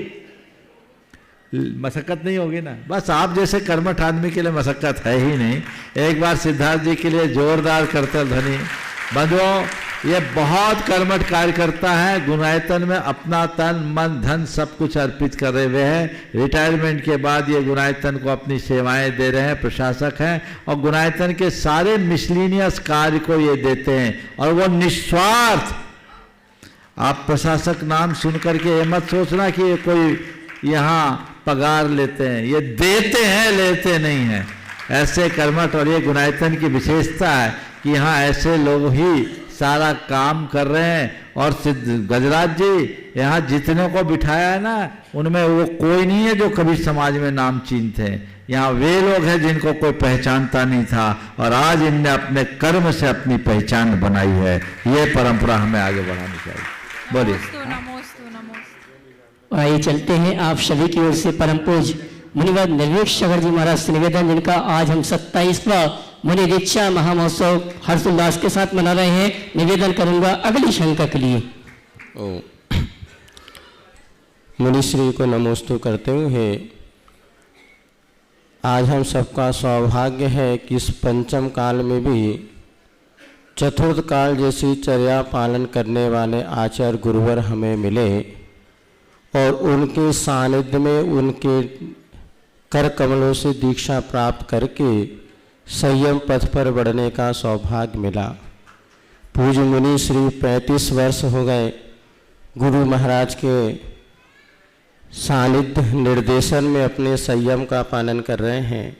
मशक्कत नहीं होगी ना, बस आप जैसे कर्मठ आदमी के लिए मशक्कत है ही नहीं। एक बार सिद्धार्थ जी के लिए जोरदार करतल ध्वनि। बंधुओं, ये बहुत कर्मठ कार्य करता है, गुणायतन में अपना तन मन धन सब कुछ अर्पित कर रहे हुए हैं। रिटायरमेंट के बाद ये गुणायतन को अपनी सेवाएं दे रहे हैं, प्रशासक हैं और गुणायतन के सारे मिसलिनियस कार्य को ये देते हैं और वो निस्वार्थ। आप प्रशासक नाम सुन करके ये मत सोचना कि ये कोई यहाँ पगार लेते हैं, ये देते हैं, लेते नहीं हैं। ऐसे कर्मठ, और ये गुणायतन की विशेषता है कि यहाँ ऐसे लोग ही सारा काम कर रहे हैं। और गजराज जी, यहाँ जितने को बिठाया है ना, उनमें वो कोई नहीं है जो कभी समाज में नाम चीनते हैं। यहाँ वे लोग हैं जिनको कोई पहचानता नहीं था और आज इनने अपने कर्म से अपनी पहचान बनाई है। ये परंपरा हमें आगे बढ़ानी चाहिए। बोलिए। आइए चलते हैं आप सभी की ओर से परम पूज्य मुनिवर निर्वीक शंकर जी महाराज से निवेदन, जिनका आज हम 27वां मुनि दीक्षा महामहोत्सव हर्षोल्लास के साथ मना रहे हैं। निवेदन करूंगा अगली शंका के लिए। मुनिश्री को नमोस्तु करते हुए, आज हम सबका सौभाग्य है कि इस पंचम काल में भी चतुर्थ काल जैसी चर्या पालन करने वाले आचार्य गुरुवर हमें मिले और उनके सानिध्य में उनके कर कमलों से दीक्षा प्राप्त करके संयम पथ पर बढ़ने का सौभाग्य मिला। पूज्य मुनि श्री 35 वर्ष हो गए गुरु महाराज के सानिध्य निर्देशन में अपने संयम का पालन कर रहे हैं।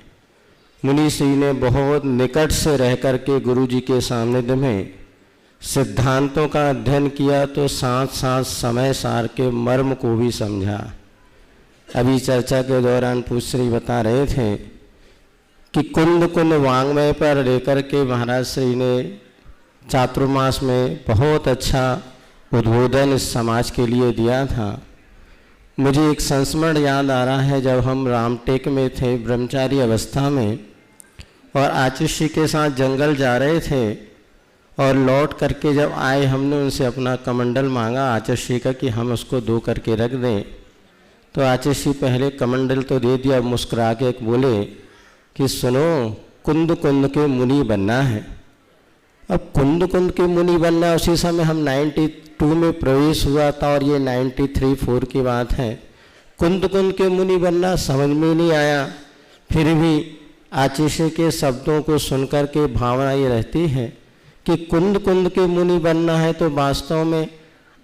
मुनि श्री ने बहुत निकट से रह कर के गुरु जी के सानिध्य में सिद्धांतों का अध्ययन किया तो साथ साथ समय सार के मर्म को भी समझा। अभी चर्चा के दौरान पूज्यश्री बता रहे थे कि कुंद कुंद वांग्मय पर लेकर के महाराज श्री ने चातुर्मास में बहुत अच्छा उद्बोधन इस समाज के लिए दिया था। मुझे एक संस्मरण याद आ रहा है, जब हम रामटेक में थे ब्रह्मचारी अवस्था में और आचार्य के साथ जंगल जा रहे थे और लौट करके जब आए, हमने उनसे अपना कमंडल मांगा आचार्य का कि हम उसको धो करके रख दें। तो आचार्य पहले कमंडल तो दे दिया, मुस्कुरा के बोले कि सुनो, कुंद कुंद के मुनि बनना है। अब कुंद कुंद के मुनि बनना, उसी समय हम 92 में प्रवेश हुआ था और ये 93-4 की बात है। कुंद कुंद के मुनि बनना समझ में नहीं आया। फिर भी आचार्य के शब्दों को सुनकर के भावना ये रहती है कि कुंद कुंद के मुनि बनना है। तो वास्तव में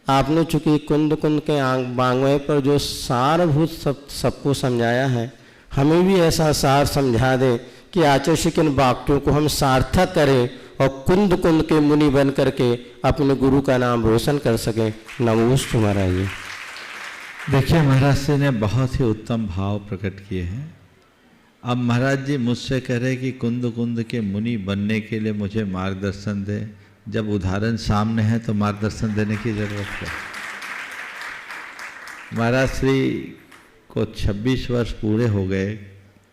आपने चूँकि कुंद कुंद के बांग्मय पर जो सारभूत सबको समझाया है, हमें भी ऐसा सार समझा दे कि आचार्य के इन वाक्यों को हम सार्थक करें और कुंद कुंद के मुनि बन करके अपने गुरु का नाम रोशन कर सकें। नमोस्तु महाराज जी। देखिए, महाराज जी ने बहुत ही उत्तम भाव प्रकट किए हैं। अब महाराज जी मुझसे कह रहे कि कुंद कुंद के मुनि बनने के लिए मुझे मार्गदर्शन दे। जब उदाहरण सामने है तो मार्गदर्शन देने की जरूरत है। महाराज श्री को 26 वर्ष पूरे हो गए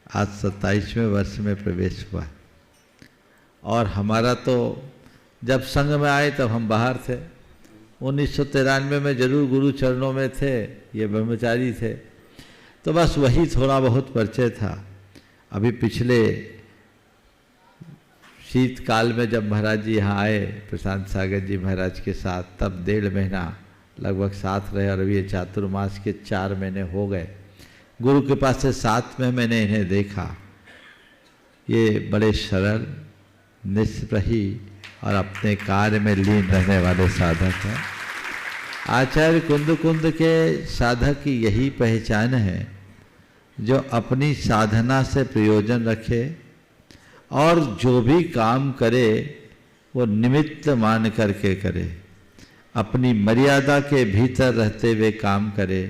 आज 27वें वर्ष में प्रवेश हुआ। और हमारा तो जब संघ में आए तब हम बाहर थे। 1993 में जरूर गुरु चरणों में थे, ये ब्रह्मचारी थे, तो बस वही थोड़ा बहुत परिचय था। अभी पिछले शीतकाल में जब महाराज जी यहाँ आए प्रशांत सागर जी महाराज के साथ, तब 1.5 महीना लगभग साथ रहे, और अभी ये चातुर्मास के 4 महीने हो गए। गुरु के पास से साथ में मैंने इन्हें देखा। ये बड़े सरल, निष्प्रही और अपने कार्य में लीन रहने वाले साधक हैं। आचार्य कुंद के साधक की यही पहचान है, जो अपनी साधना से प्रयोजन रखे और जो भी काम करे वो निमित्त मान करके करे, अपनी मर्यादा के भीतर रहते हुए काम करे,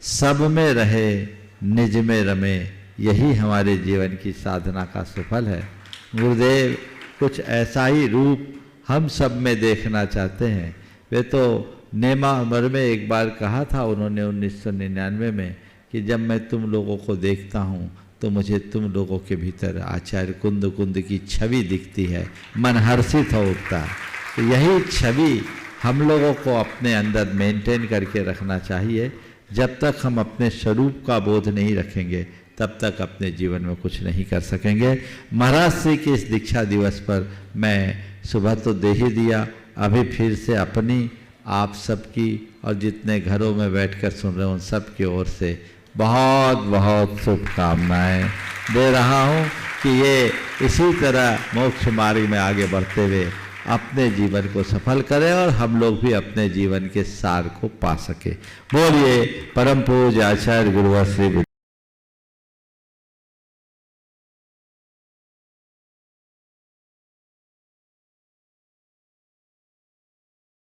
सब में रहे, निज में रमे। यही हमारे जीवन की साधना का सुफल है। गुरुदेव कुछ ऐसा ही रूप हम सब में देखना चाहते हैं। वे तो नेमा उम्र में एक बार कहा था उन्होंने 1999 में कि जब मैं तुम लोगों को देखता हूँ तो मुझे तुम लोगों के भीतर आचार्य कुंद की छवि दिखती है, मन हर्षित हो उठता है। तो यही छवि हम लोगों को अपने अंदर मेंटेन करके रखना चाहिए। जब तक हम अपने स्वरूप का बोध नहीं रखेंगे तब तक अपने जीवन में कुछ नहीं कर सकेंगे। महाराज श्री के इस दीक्षा दिवस पर मैं सुबह तो दे ही दिया, अभी फिर से अपनी, आप सबकी और जितने घरों में बैठकर सुन रहे हैं उन सब की ओर से बहुत बहुत शुभकामनाएं दे रहा हूं कि ये इसी तरह मोक्ष मार्ग में आगे बढ़ते हुए अपने जीवन को सफल करें और हम लोग भी अपने जीवन के सार को पा सके। बोलिए परम पूज्य आचार्य गुरुवर श्री